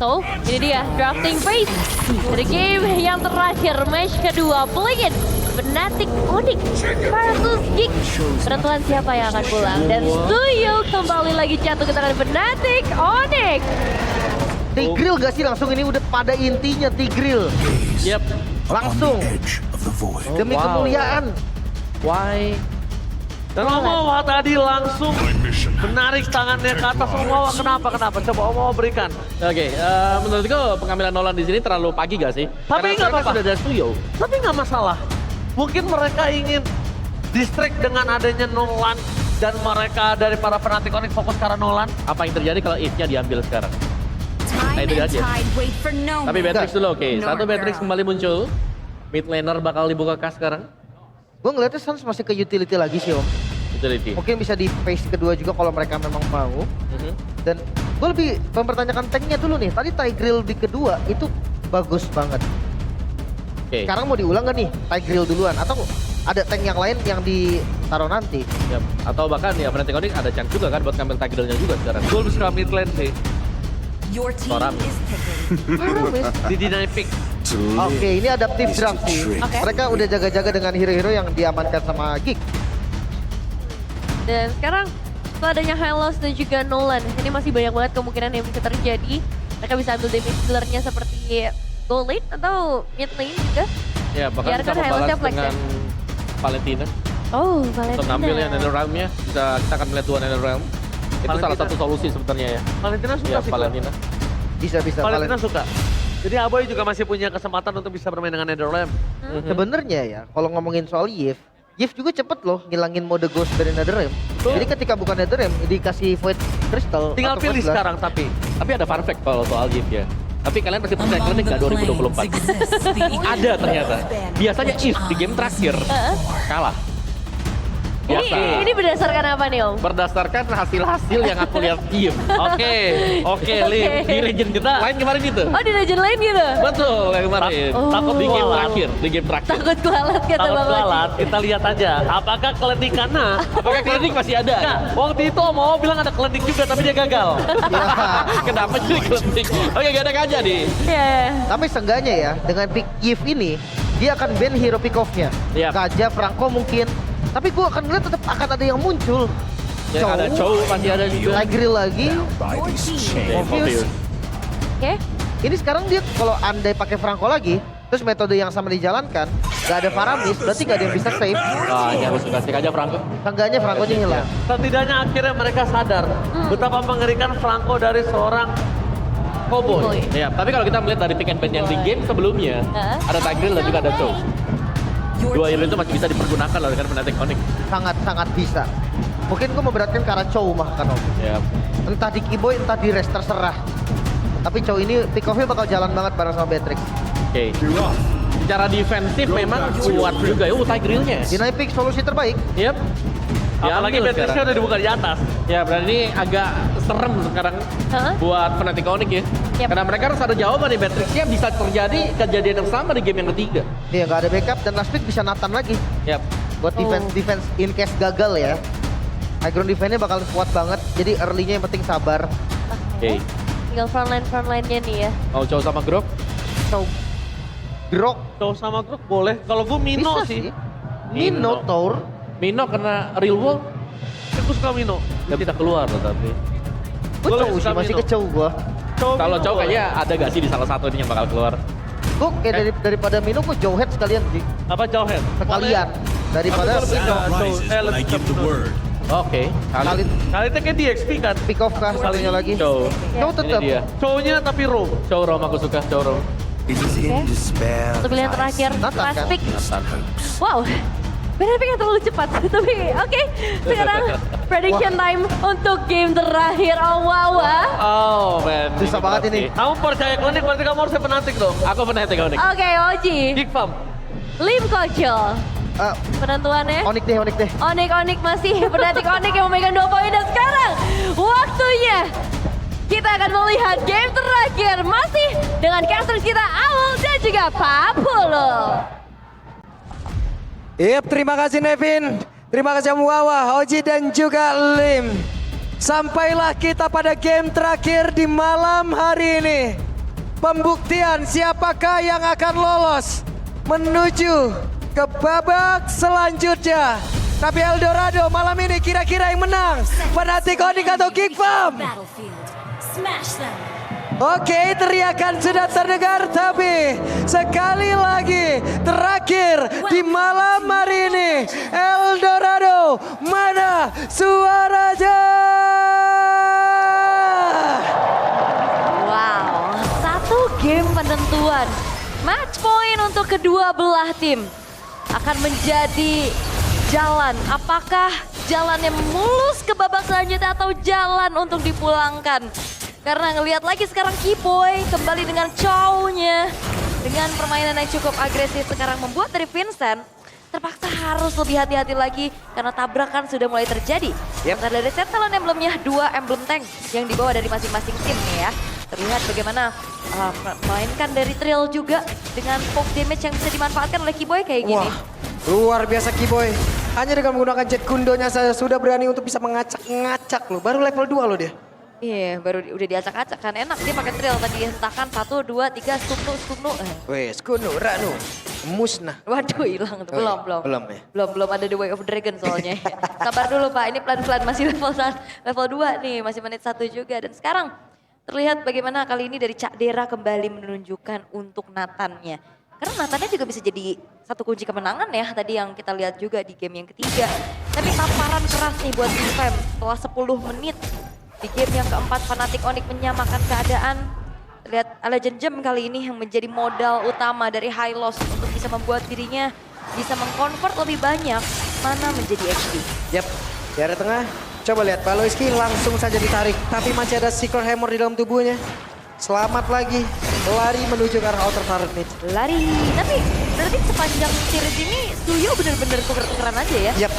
So, ini dia drafting phase dari game yang terakhir, match kedua. Blingin, Fnatic, Onyx versus Geek. Penentuan siapa yang akan pulang. Dan Stuyo kembali lagi jatuh ke tangan Fnatic, Onyx. Tigreal gak sih langsung ini udah pada intinya Tigreal. Yep. Langsung. Demi kemuliaan. Why? Dan Omowa tadi langsung menarik tangannya ke atas. Omowa kenapa? Coba Omowa berikan. Oke, menurutku pengambilan Nolan di sini terlalu pagi gak sih? Tapi nggak Karena apa-apa. sudah ada Stuyo. Tapi nggak masalah. Mungkin mereka ingin distract dengan adanya Nolan. Dan mereka dari para Fnatic Onyx fokus ke arah Nolan. Apa yang terjadi kalau If-nya diambil sekarang? Time itu and aja. tide wait for no Tapi man. Beatrix dulu, oke. Satu Nor Beatrix girl. kembali muncul. Mid laner bakal dibuka kas sekarang. Gue ngeliatnya Suns masih ke utility lagi sih Om. Utility. Mungkin bisa di phase kedua juga kalau mereka memang mau. Mhm. Dan gue lebih mempertanyakan tanknya dulu nih. Tadi Tigreal di kedua itu bagus banget. Oke. Sekarang mau diulang gak nih Tigreal duluan? Atau ada tank yang lain yang ditaruh nanti? Yap. Atau bahkan ya Fnatic Onyx ada chance juga kan buat ngambil Tigreal-nya juga sekarang. Gue lebih suka mid lane sih. Your team Seorang. is picking. Di deny pick. Oke, ini adaptive draft sih. Oke. Mereka udah jaga-jaga dengan hero-hero yang diamankan sama Geek. Dan sekarang setelah adanya Hylos dan juga Nolan, ini masih banyak banget kemungkinan yang bisa terjadi. Mereka bisa ambil damage dealer-nya seperti gold lane atau mid lane juga. Ya, bahkan Biarkan bisa Hylos-nya membalas flex ya. dengan Valentina. Oh, Untuk Valentina. ngambil ya Nether Realm-nya. Kita akan melihat dua Nether Realm. Itu Valentina. salah satu solusi sebenarnya ya. Valentina suka Ya, sih. gua. Valentina. Bisa Valentina suka. Jadi Aboy juga masih punya kesempatan untuk bisa bermain dengan Netherrealm. Sebenarnya ya, kalau ngomongin soal Yif juga cepet loh ngilangin mode ghost dari Netherrealm. Betul. Jadi ketika bukan Netherrealm dikasih Void Crystal. Tinggal atau pilih Void Blast. sekarang tapi. Tapi ada fun fact kalau soal Gift ya. Tapi kalian pasti percaya klinik nggak 2024? Ada ternyata. Biasanya If di game terakhir kalah. Biasa. Ini berdasarkan apa nih Om? Berdasarkan hasil-hasil yang aku lihat diem. Oke, Lim. Di legend kita lain kemarin itu. Oh, di legend lain gitu? Betul yang kemarin. Takut Di game kualat. terakhir, di game terakhir. Takut kualat kata Kalau Bang kualat, Oji. kita lihat aja. Apakah keletikannya? Apakah klinik masih ada? Enggak, waktu itu Omowa bilang ada klenik juga tapi dia gagal. Kenapa jadi klinik? Oke, gak ada aja nih. Iya. Tapi seenggaknya ya, dengan pick Yif ini, dia akan ban hero pick off-nya. Iya. Kaja, Franco mungkin. Tapi gue akan lihat tetap akan ada yang muncul. Ya, ada Chow pasti ada juga. Tigreal lagi. Your team. Oke, Morpheus. Oke. Ini sekarang dia kalau andai pakai Franco lagi, terus metode yang sama dijalankan, gak ada Faramis, berarti gak ada yang bisa save. Ah, ya harus kasih aja Franco. Seenggaknya Franco-nya hilang. Setidaknya akhirnya mereka sadar betapa mengerikan Franco dari seorang Cowboy. Ya, tapi kalau kita melihat dari pick and ban yang di game sebelumnya, ada Tigreal dan juga ada Chow. Your Dua hero team itu masih bisa dipergunakan loh dengan Fnatic Onyx. Sangat-sangat bisa. Mungkin gue memberatkan ke arah Chow mah kan Om. Ya, Entah di Kiboy, entah di Rest terserah. Tapi Chow ini pick off-nya bakal jalan banget bareng sama Beatrix. oke. Secara defensif memang kuat juga ya, Tigreal-nya. Deny pick solusi terbaik. Yep. Apalagi Diambil Beatrixnya sekarang. udah dibuka di atas. Ya, berarti ini agak serem sekarang Hah? buat Fnatic Onyx ya. Yep. Karena mereka harus ada jawaban nih, Beatrixnya bisa terjadi kejadian yang sama di game yang ketiga. Iya nggak ada backup dan last pick bisa Nathan lagi. Yap. Buat defense in case gagal ya. High ground defense-nya bakal kuat banget. Jadi early-nya yang penting sabar. Oke. Tinggal frontline-nya nih ya. Mau Chow sama Grok? Chow Grok Chow sama Brook boleh. Kalau gue Mino bisa sih. Mino Tour. Mino kena real wall, Aku suka Mino. nggak bisa keluar loh tapi. Gue Gua Chow lebih sih suka masih Mino. ke Chow gua. Kalau Mino Chow boleh. kayaknya ada gak sih di salah satu ini yang bakal keluar? Gue kayak daripada Mino gue Jowhead sekalian sih. Apa Jauhead? Sekalian. Daripada Aku lebih ke Chow. Lebih ke Mino. Oke. kali Kali itu kayak DXP kan. pick off kah sekalinya lagi. Chow. Chow Ini tetap. dia. Chow-nya tapi roam. Chow Rom aku suka, Chow Rom. Untuk pilihan terakhir, Nathan, last kan? pick. Wow. Benar pikir terlalu cepat, tapi oke. Sekarang prediction time untuk game terakhir. Oh wow. Oh man. Susah banget ini. Kamu percaya klinik berarti kamu harus Fnatic dong. Aku Fnatic Onyx. Oke, Oji. Geek Farm. Lim Kocil. Eh, Penentuannya. Onyx deh. Onik masih Fnatic Onyx yang memegang 2 poin. Dan sekarang waktunya kita akan melihat game terakhir masih dengan casters kita Awul dan juga Papulo. Yep, terima kasih Nevin. Terima kasih Muawa, Oji dan juga Lim. Sampailah kita pada game terakhir di malam hari ini. pembuktian siapakah yang akan lolos menuju ke babak selanjutnya. Tapi Eldorado malam ini kira-kira yang menang, Fnatic Onyx atau Geek Farm? Battlefield. Smash them. Oke, teriakan sudah terdengar, tapi sekali lagi terakhir di malam hari ini, Eldorado, mana suaranya? Wow, satu game penentuan. Match point untuk kedua belah tim akan menjadi jalan. Apakah jalannya mulus ke babak selanjutnya atau jalan untuk dipulangkan? Karena ngelihat lagi sekarang Kiboy kembali dengan Chow-nya. Dengan permainan yang cukup agresif sekarang membuat dari Vincent terpaksa harus lebih hati-hati lagi karena tabrakan sudah mulai terjadi. Yep. Dari set talent emblemnya 2 emblem tank yang dibawa dari masing-masing tim nih ya. Terlihat bagaimana memainkan dari Trill juga dengan poke damage yang bisa dimanfaatkan oleh Kiboy kayak gini. Wah, luar biasa Kiboy. Hanya dengan menggunakan jet kundonya saya sudah berani untuk bisa mengacak-ngacak loh. Baru level 2 loh dia. Iya, baru udah diacak-acak kan enak dia pakai Trill tadi hentakan 1, 2, 3 suknu. Wes, kuno, ranu, musnah. Waduh hilang tuh. Oh iya, Belum. belum ya? Belum ada The Way of Dragon soalnya. Sabar dulu Pak, ini pelan-pelan masih level 2 nih, masih menit 1 juga. Dan sekarang terlihat bagaimana kali ini dari Cak Dera kembali menunjukkan untuk Nathan-nya. Karena Nathan-nya juga bisa jadi satu kunci kemenangan ya, tadi yang kita lihat juga di game yang ketiga. Tapi tamparan keras nih buat Team Fam setelah 10 menit. Di game yang keempat Fnatic Onyx menyamakan keadaan. Lihat Legend Gem kali ini yang menjadi modal utama dari High Loss untuk bisa membuat dirinya bisa mengkonvert lebih banyak mana menjadi XP. Yap, di area tengah. Coba lihat, Baloiski langsung saja ditarik. Tapi masih ada Secret Hammer di dalam tubuhnya. Selamat lagi, lari menuju ke arah outer turret nih. Lari, tapi berarti sepanjang series ini Suyo bener-bener tuker-tukeran aja ya? Yap,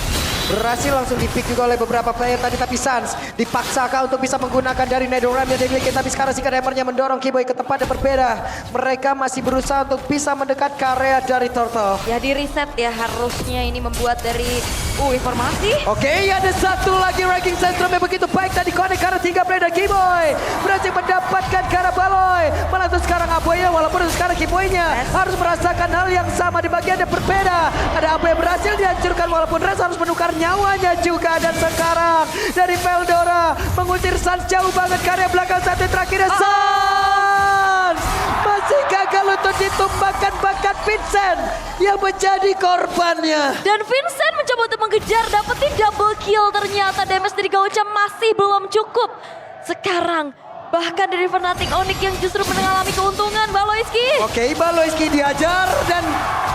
berhasil langsung di-pick juga oleh beberapa player tadi. Tapi Sans dipaksakan untuk bisa menggunakan dari Netherrealm yang dimiliki. Tapi sekarang Secret Hammer-nya mendorong Kiboy ke tempat yang berbeda. Mereka masih berusaha untuk bisa mendekat ke area dari Turtle. Ya di reset ya harusnya ini membuat dari informasi. Oke, ada satu lagi ranking sentrum yang begitu baik tadi connect karena 3 player dan Kiboy berhasil mendapatkan karena Baloy. Malah itu sekarang Aboynya, walaupun itu sekarang Kiboynya harus merasakan hal yang sama di bagian yang berbeda. Ada Aboy yang berhasil dihancurkan walaupun Res harus menukar nyawanya juga. Dan sekarang dari Veldora mengusir Sans jauh banget karya belakang satu terakhir. Sans masih gagal untuk ditumbangkan bahkan Vincent yang menjadi korbannya. Dan Vincent mencoba untuk mengejar, dapetin double kill. Ternyata damage dari Gaucha masih belum cukup. Sekarang bahkan dari Fnatic Onyx yang justru mengalami keuntungan. Baloiski. Oke, Baloiski diajar dan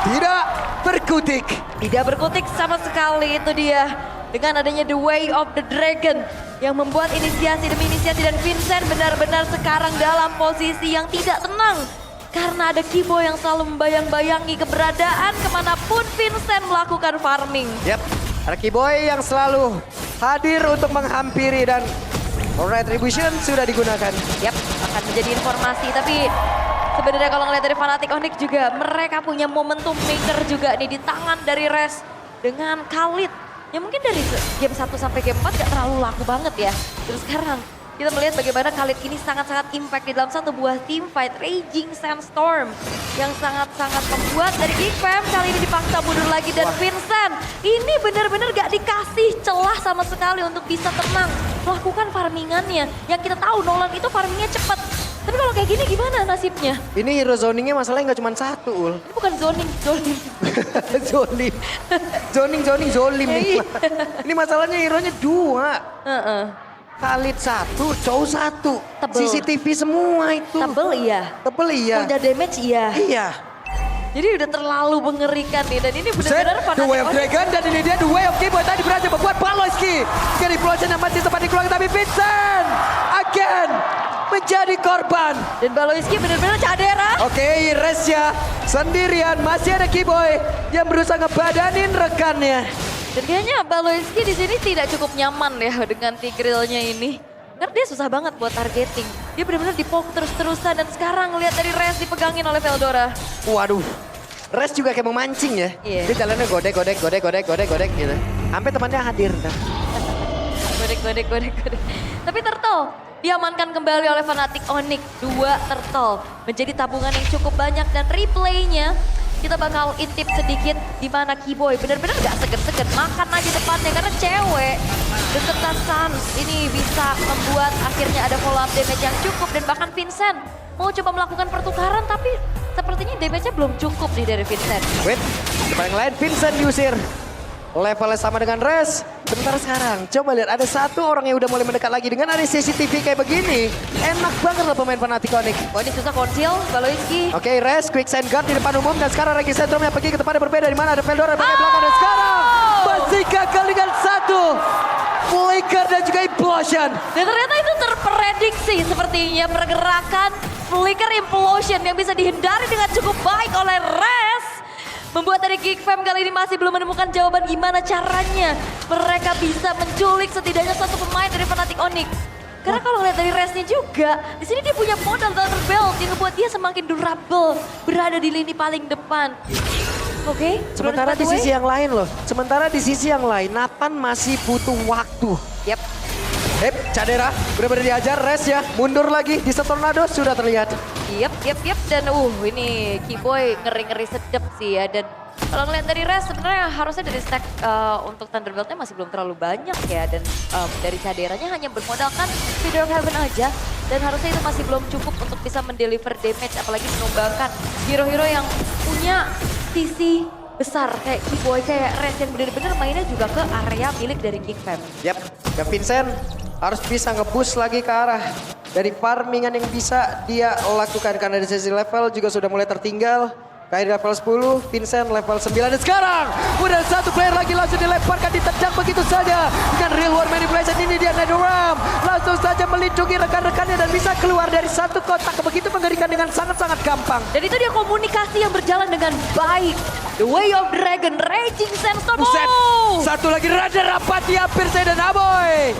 tidak berkutik. Tidak berkutik sama sekali, itu dia. Dengan adanya The Way of the Dragon yang membuat inisiasi demi inisiasi dan Vincent benar-benar sekarang dalam posisi yang tidak tenang. Karena ada Kiboy yang selalu membayang-bayangi keberadaan kemanapun Vincent melakukan farming. Yap, ada Kiboy yang selalu hadir untuk menghampiri dan Retribution sudah digunakan. Yap, akan menjadi informasi. Tapi sebenarnya kalau ngeliat dari Fnatic Onyx juga, mereka punya momentum maker juga nih di tangan dari Res dengan Khalid. Ya mungkin dari game 1 sampai game 4 gak terlalu laku banget ya. Terus sekarang kita melihat bagaimana Khalid ini sangat-sangat impact di dalam satu buah team fight Raging Sandstorm yang sangat-sangat membuat dari Geek Fam kali ini dipaksa mundur lagi. Dan Vincent ini benar-benar gak dikasih celah sama sekali untuk bisa tenang melakukan farmingannya. Yang kita tahu Nolan itu farmingnya cepat. Tapi kalau kayak gini gimana nasibnya? Ini hero zoningnya masalahnya nggak cuma satu, Ul. Ini bukan zoning. Zolim. Iya. Ini masalahnya hero-nya 2. Heeh. Khalid 1, Chow 1. Tebel. CCTV semua itu. Tebel iya. Tebel iya. Punya damage iya. Iya. Jadi udah terlalu mengerikan nih. Dan ini Buset, benar-benar The Way of Onyx. Dragon dan ini dia The Way of Kiboy tadi berhasil membuat Baloiski. Jadi Explosion yang masih sempat dikeluarkan tapi Vincent again menjadi korban. Dan Baloiski benar-benar cadera. Oke, Resya sendirian, masih ada Kiboy yang berusaha ngebadanin rekannya. Dan kayaknya Baloiski di sini tidak cukup nyaman ya dengan Tigreal-nya ini. Karena dia susah banget buat targeting. Dia benar-benar dipoke terus-terusan dan sekarang lihat dari Res dipegangin oleh Veldora. Waduh, Res juga kayak memancing ya. Iya. Dia jalannya godek gitu. Sampai temannya hadir. Godek. Tapi Turtle, diamankan kembali oleh Fnatic Onyx. 2 turtle menjadi tabungan yang cukup banyak dan replaynya kita bakal intip sedikit di mana Keyboy benar-benar gak seger-seger makan aja depannya karena cewek beserta Sans ini bisa membuat akhirnya ada follow up damage yang cukup dan bahkan Vincent mau coba melakukan pertukaran tapi sepertinya damage-nya belum cukup nih dari Vincent. Wait, depan yang lain Vincent diusir. Levelnya sama dengan Res. Bentar sekarang, coba lihat ada satu orang yang udah mulai mendekat lagi dengan ada CCTV kayak begini. Enak banget lah pemain Fnatic Onyx. Oh ini susah konsil, Baloiski. Oke, Res, quick send guard di depan umum dan sekarang Regi Sentrumnya pergi ke tempat yang berbeda di mana ada Veldora di bagian belakang dan sekarang masih gagal dengan 1 flicker dan juga implosion. Dan ternyata itu terprediksi sepertinya pergerakan flicker implosion yang bisa dihindari dengan cukup baik oleh Res. Membuat dari Geek Fam kali ini masih belum menemukan jawaban gimana caranya mereka bisa menculik setidaknya satu pemain dari Fnatic Onyx. Karena kalau lihat dari Resnya juga, di sini dia punya modal Thunder Belt yang membuat dia semakin durable berada di lini paling depan. Oke, Sementara di sisi yang lain loh, sementara di sisi yang lain Nathan masih butuh waktu. Yep. Cadera benar-benar diajar, Res ya mundur lagi di Tornado sudah terlihat. Yep. Dan ini Keyboy ngeri-ngeri sedep sih ya. Dan kalau ngeliat dari Res sebenarnya harusnya dari stack untuk Thunderbolt-nya masih belum terlalu banyak ya. Dan dari caderanya hanya bermodalkan Feeder of Heaven aja. Dan harusnya itu masih belum cukup untuk bisa mendeliver damage. Apalagi menumbangkan hero-hero yang punya sisi besar kayak Keyboy, kayak Res yang benar-benar mainnya juga ke area milik dari Geek Fam. Yap, dan Vincent harus bisa nge-boost lagi ke arah dari farmingan yang bisa dia lakukan karena di sesi level juga sudah mulai tertinggal. Kairi level 10, Vincent level 9 dan sekarang udah satu player lagi langsung dilemparkan ditendang begitu saja dengan real world manipulation. Ini dia Netherrealm langsung saja melindungi rekan-rekannya dan bisa keluar dari satu kotak begitu mengerikan dengan sangat-sangat gampang. Dan itu dia komunikasi yang berjalan dengan baik. The Way of Dragon, Raging Sandstorm. Buset, satu lagi rada rapat hampir saya dan Aboy.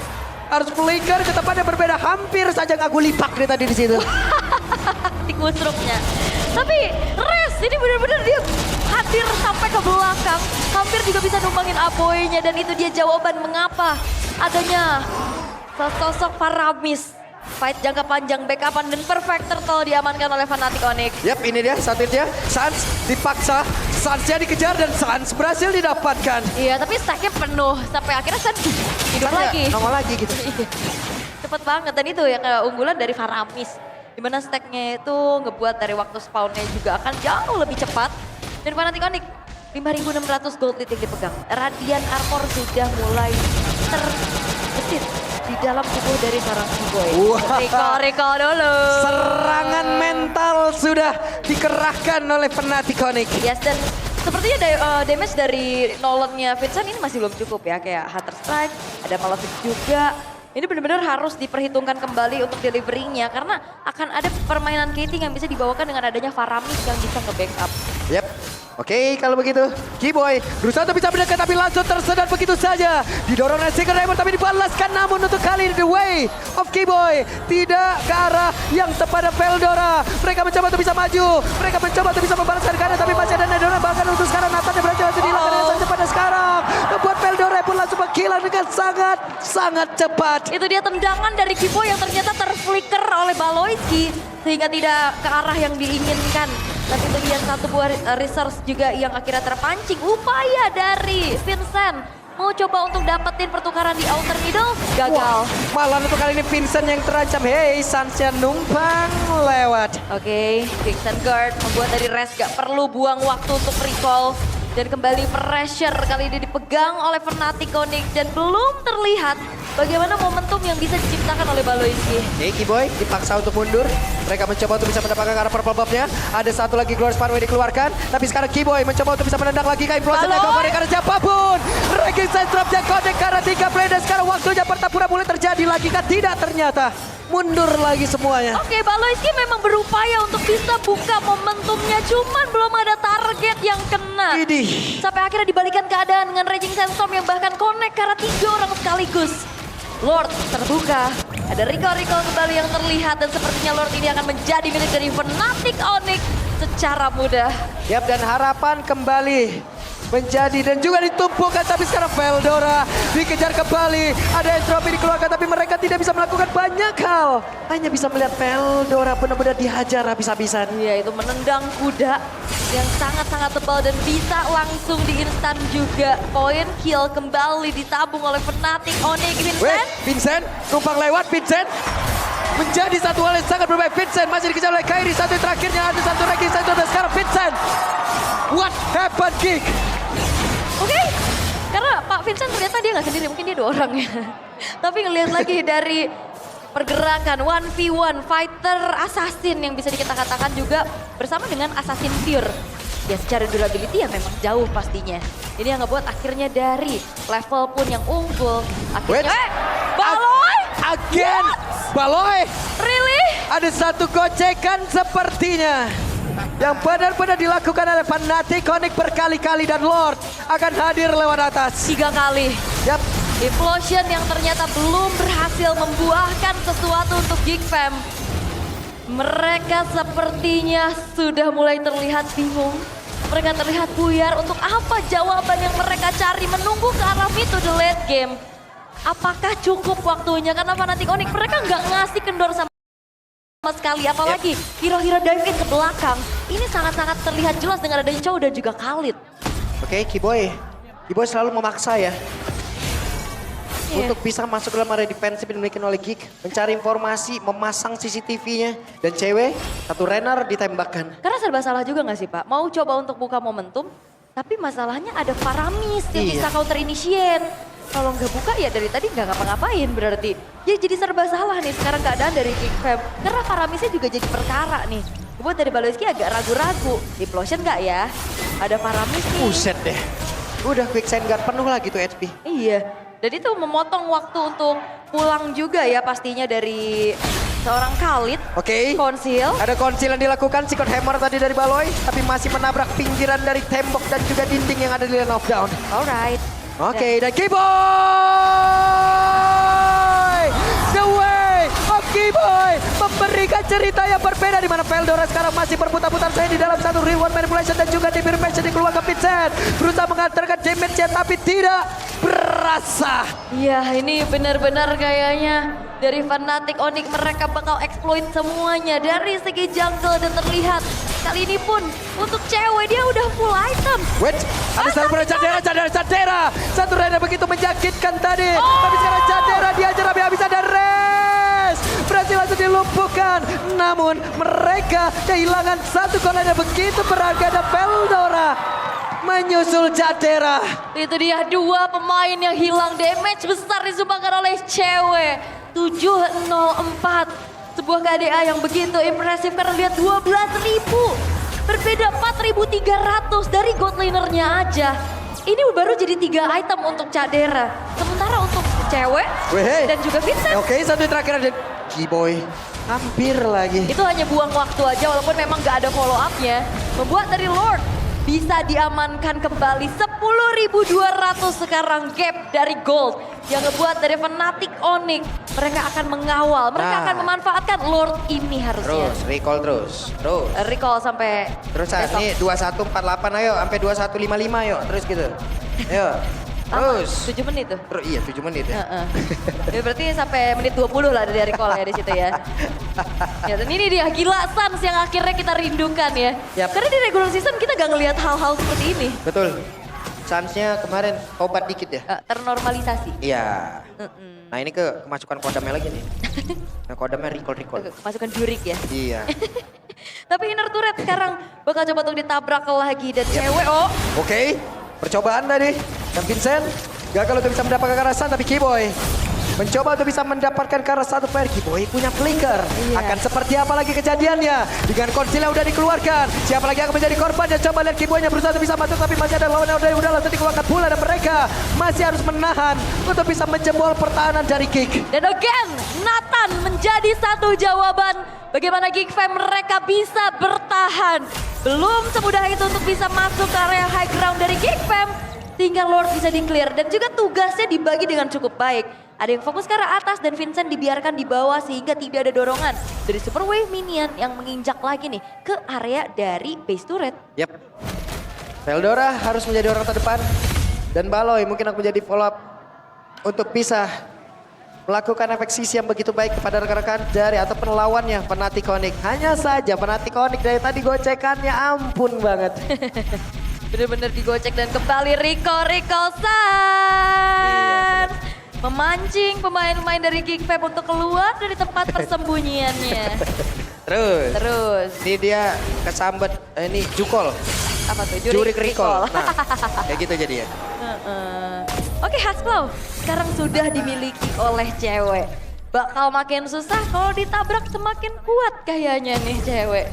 Harus flicker ke tempat yang berbeda, hampir saja ngaku lipak dia tadi di situ. Tikus struknya. Tapi Res ini benar-benar dia hadir sampai ke belakang. Hampir juga bisa numbangin Aboy-nya dan itu dia jawaban mengapa adanya sosok Faramis. Fight jangka panjang, backupan dan perfect turtle diamankan oleh Fnatic Onyx. Yap, ini dia satu hit-nya. Sans dipaksa, Sansnya dikejar dan Sans berhasil didapatkan. Iya, tapi stacknya penuh sampai akhirnya Sans hidup lagi. Nongol lagi gitu. Cepet banget dan itu ya keunggulan dari Faramis. Dimana stacknya itu ngebuat dari waktu spawnnya juga akan jauh lebih cepat. Dan Fnatic Onyx 5.600 gold lead yang dipegang. Radiant Armor sudah mulai terbesit di dalam tubuh dari seorang Keyboy. Recall dulu. Serangan mental sudah dikerahkan oleh Fnatic Onyx. Yes, dan sepertinya damage dari Nolan-nya Vincent ini masih belum cukup ya. Kayak Hunter Strike, ada Malefic juga. Ini benar-benar harus diperhitungkan kembali untuk delivery-nya. Karena akan ada permainan Kating yang bisa dibawakan dengan adanya Faramis yang bisa nge-backup. Yap. Oke, kalau begitu Keyboy berusaha untuk bisa mendekat tapi langsung tersedot begitu saja. Didorong oleh Secret Diamond tapi dibalaskan, namun untuk kali ini The Way of Keyboy tidak ke arah yang tepat Veldora. Mereka mencoba untuk bisa maju, mereka mencoba untuk bisa membalaskan kanan tapi masih ada Nedora, bahkan untuk sekarang Nathan yang berhasil langsung dilakukan saja pada sekarang. Membuat Veldora pun langsung menghilang dengan sangat cepat. Itu dia tendangan dari Keyboy yang ternyata terflicker oleh Baloiski sehingga tidak ke arah yang diinginkan. Tapi itu dia satu buah resource juga yang akhirnya terpancing. Upaya dari Vincent mau coba untuk dapetin pertukaran di outer middle, gagal. Malah untuk kali ini Vincent yang terancam. Hey, Sansnya numpang lewat. Oke, Vincent guard membuat dari Res gak perlu buang waktu untuk recall. Dan kembali pressure kali ini dipegang oleh Fnatic Onyx dan belum terlihat bagaimana momentum yang bisa diciptakan oleh Baloiski. Keyboy dipaksa untuk mundur. Mereka mencoba untuk bisa mendapatkan arah purple buff-nya. Ada satu lagi Glorious Pathway dikeluarkan. Tapi sekarang Keyboy mencoba untuk bisa menendang lagi ke implosion yang kembali karena siapapun. Raging Sandstorm yang connect karena 3 play dan sekarang waktunya pertempuran mulai terjadi lagi kan? Tidak, ternyata mundur lagi semuanya. Oke, Baloiski memang berupaya untuk bisa buka momentumnya, cuman belum ada target yang kena. Idih. Sampai akhirnya dibalikan keadaan dengan Raging Sandstorm yang bahkan connect karena 3 orang sekaligus. Lord terbuka, ada recall kembali yang terlihat dan sepertinya Lord ini akan menjadi milik dari Fnatic Onyx secara mudah. Yap, dan harapan kembali menjadi dan juga ditumpukan, tapi sekarang Veldora dikejar kembali. Ada entropi dikeluarkan tapi mereka tidak bisa melakukan banyak hal. Hanya bisa melihat Veldora benar-benar dihajar habis-habisan. Iya, itu menendang kuda yang sangat-sangat tebal dan bisa langsung di instan juga. Poin kill kembali ditabung oleh Fnatic Onyx. Vincent numpang lewat. Vincent menjadi satu hal yang sangat berbahaya. Vincent masih dikejar oleh Kairi. Satu yang terakhirnya ada satu ranking satu dan sekarang Vincent. What happened, Geek? Oke, karena Pak Vincent ternyata dia nggak sendiri, mungkin dia 2 orang ya. Tapi ngelihat lagi dari pergerakan 1v1 fighter assassin yang bisa kita katakan juga bersama dengan assassin pure. Ya secara durability ya memang jauh pastinya. Ini yang ngebuat akhirnya dari level pun yang unggul. Akhirnya, Baloy! Again! Baloy! Really? Ada satu gocekan sepertinya yang benar-benar dilakukan oleh Fnatic Onyx berkali-kali dan Lord akan hadir lewat atas. 3 kali. Yap. Implosion yang ternyata belum berhasil membuahkan sesuatu untuk Geek Fam. Mereka sepertinya sudah mulai terlihat bingung. Mereka terlihat buyar untuk apa jawaban yang mereka cari menunggu ke arah mid to the late game. Apakah cukup waktunya? Karena Fnatic Onyx mereka nggak ngasih kendor sama sekali. Apalagi hero-hero dive in ke belakang. Ini sangat-sangat terlihat jelas dengan adanya Chow dan juga Khalid. Oke, Kiboy selalu memaksa ya. Untuk bisa masuk dalam area defensif yang dimiliki oleh Geek. Mencari informasi, memasang CCTV-nya. Dan cewek, satu Renner ditembakkan. Karena serba salah juga nggak sih Pak? Mau coba untuk buka momentum, tapi masalahnya ada Faramis yang bisa counter initiate. Kalau nggak buka ya dari tadi nggak ngapa-ngapain berarti. Ya jadi serba salah nih sekarang keadaan dari Geek Fam. Karena Faramisnya juga jadi perkara nih. Buat dari Baloyski agak ragu-ragu. Implosion nggak ya? Ada Faramis nih. Buset deh. Udah quicksand guard penuh lagi tuh HP. Iya. Dan itu memotong waktu untuk pulang juga ya pastinya dari seorang Khalid. Oke. Konsil. Ada konsil yang dilakukan, Secret Hammer tadi dari Baloy. Tapi masih menabrak pinggiran dari tembok dan juga dinding yang ada di lane of down. Alright. Oke, dan Kiboy! The way of Kiboy memberikan cerita yang berbeda di mana Veldora sekarang masih berputar-putar saya di dalam satu reward manipulation dan juga di Passion dikeluarkan Vincent. Berusaha mengantarkan damage-nya tapi tidak berasa. Iya, ini benar-benar kayaknya dari Fnatic Onyx mereka bakal exploit semuanya dari segi jungle dan terlihat kali ini pun untuk cewek dia udah full item. Wait, ada satu Jadera. Satu Rena begitu menyakitkan tadi. Tapi sekarang Jadera diajar habis-habisan dan Res berhasil langsung dilumpuhkan. Namun mereka kehilangan satu kolam yang begitu berharga dan Veldora menyusul Jadera. Itu dia 2 pemain yang hilang, damage besar disumbangkan oleh cewek. 704. Sebuah KDA yang begitu impresif karena lihat 12.000. Berbeda 4.300 dari god lanernya aja. Ini baru jadi 3 item untuk Jadera. Sementara untuk cewek dan juga Vincent. Oke, satu yang terakhir ada Kiboy. Hampir lagi. Itu hanya buang waktu aja walaupun memang gak ada follow up-nya. Membuat dari Lord bisa diamankan kembali 10.200 sekarang gap dari gold yang ngebuat dari Fnatic Onyx mereka akan mengawal, mereka akan memanfaatkan Lord ini harusnya. Terus Recall sampai terus besok. ini 2148 ayo sampai 2155 yuk terus gitu. Ayo. Terus 7 menit tuh. Iya 7 menit ya. Ya berarti sampai menit 20 lah dari recall ya di situ ya. Ya dan ini dia gila Suns yang akhirnya kita rindukan ya. Yap. Karena di regular season kita gak ngelihat hal-hal seperti ini. Betul. Suns-nya kemarin tobat dikit ya. Ternormalisasi. Iya. Nah ini kemasukan kodamnya lagi nih. Nah kodamnya recall. Masukan jurik ya. Iya. Tapi inner turret sekarang bakal coba untuk ditabrak lagi dan cewek Oke. Percobaan tadi. Dan Vincent gagal untuk bisa mendapatkan kekerasan tapi Kiboy mencoba untuk bisa mendapatkan ke arah satu player. Kiboy punya flicker. Akan seperti apa lagi kejadiannya? Dengan konsil yang udah dikeluarkan. Siapa lagi yang akan menjadi korbannya? Coba lihat Kiboynya berusaha untuk bisa masuk tapi masih ada lawan yang udah langsung dikeluarkan pula dan mereka masih harus menahan untuk bisa menjebol pertahanan dari Geek. Dan again, Nathan menjadi satu jawaban bagaimana Geek Fam mereka bisa bertahan. Belum semudah itu untuk bisa masuk ke area high ground dari Geek Fam. Tinggal Lord bisa di-clear dan juga tugasnya dibagi dengan cukup baik. Ada yang fokus ke arah atas dan Vincent dibiarkan di bawah sehingga tidak ada dorongan dari Super Wave Minion yang menginjak lagi nih ke area dari base turret. Yap. Veldora harus menjadi orang terdepan. Dan Baloy mungkin akan menjadi follow up untuk bisa melakukan efek sisi yang begitu baik kepada rekan-rekan dari ataupun lawannya Fnatic Onyx. Hanya saja Fnatic Onyx dari tadi gocekannya ampun banget. Bener-bener digocek dan kembali Rico San. Memancing pemain-pemain dari Geek Fam untuk keluar dari tempat persembunyiannya. Terus. Ini dia kesambet, ini Jukol. Apa tuh? Jurik Recall. Nah, kayak gitu jadi ya. Oke, Hasplow sekarang sudah dimiliki oleh cewek. Bakal makin susah kalau ditabrak semakin kuat kayaknya nih cewek.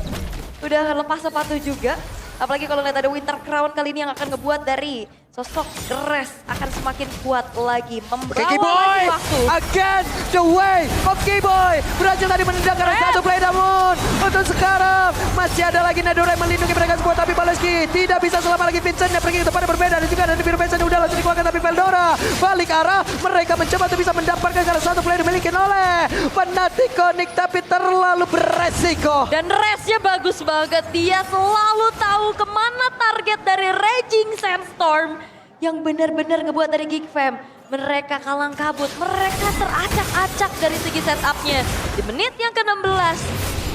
Udah lepas sepatu juga. Apalagi kalau lihat ada Winter Crown kali ini yang akan ngebuat dari sosok Gres akan semakin kuat lagi. Membawa lagi waktu. Again the way of K-Boy. Berhasil tadi menendang karena satu play namun. Untuk sekarang masih ada lagi Nadore melindungi mereka semua. Tapi Baleski tidak bisa selama lagi Vincent yang pergi ke tempat yang berbeda. Dan juga ada biru Vincent yang udah langsung dikeluarkan. Tapi Veldora balik arah. Mereka mencoba untuk bisa mendapatkan karena satu play dimiliki oleh Fnatic Onyx. Tapi terlalu beresiko. Dan resnya bagus banget. Dia selalu tahu kemana target dari Raging Sandstorm. Yang benar-benar ngebuat dari Geek Fam. Mereka kalang kabut, mereka teracak-acak dari segi setupnya. Di menit yang ke-16,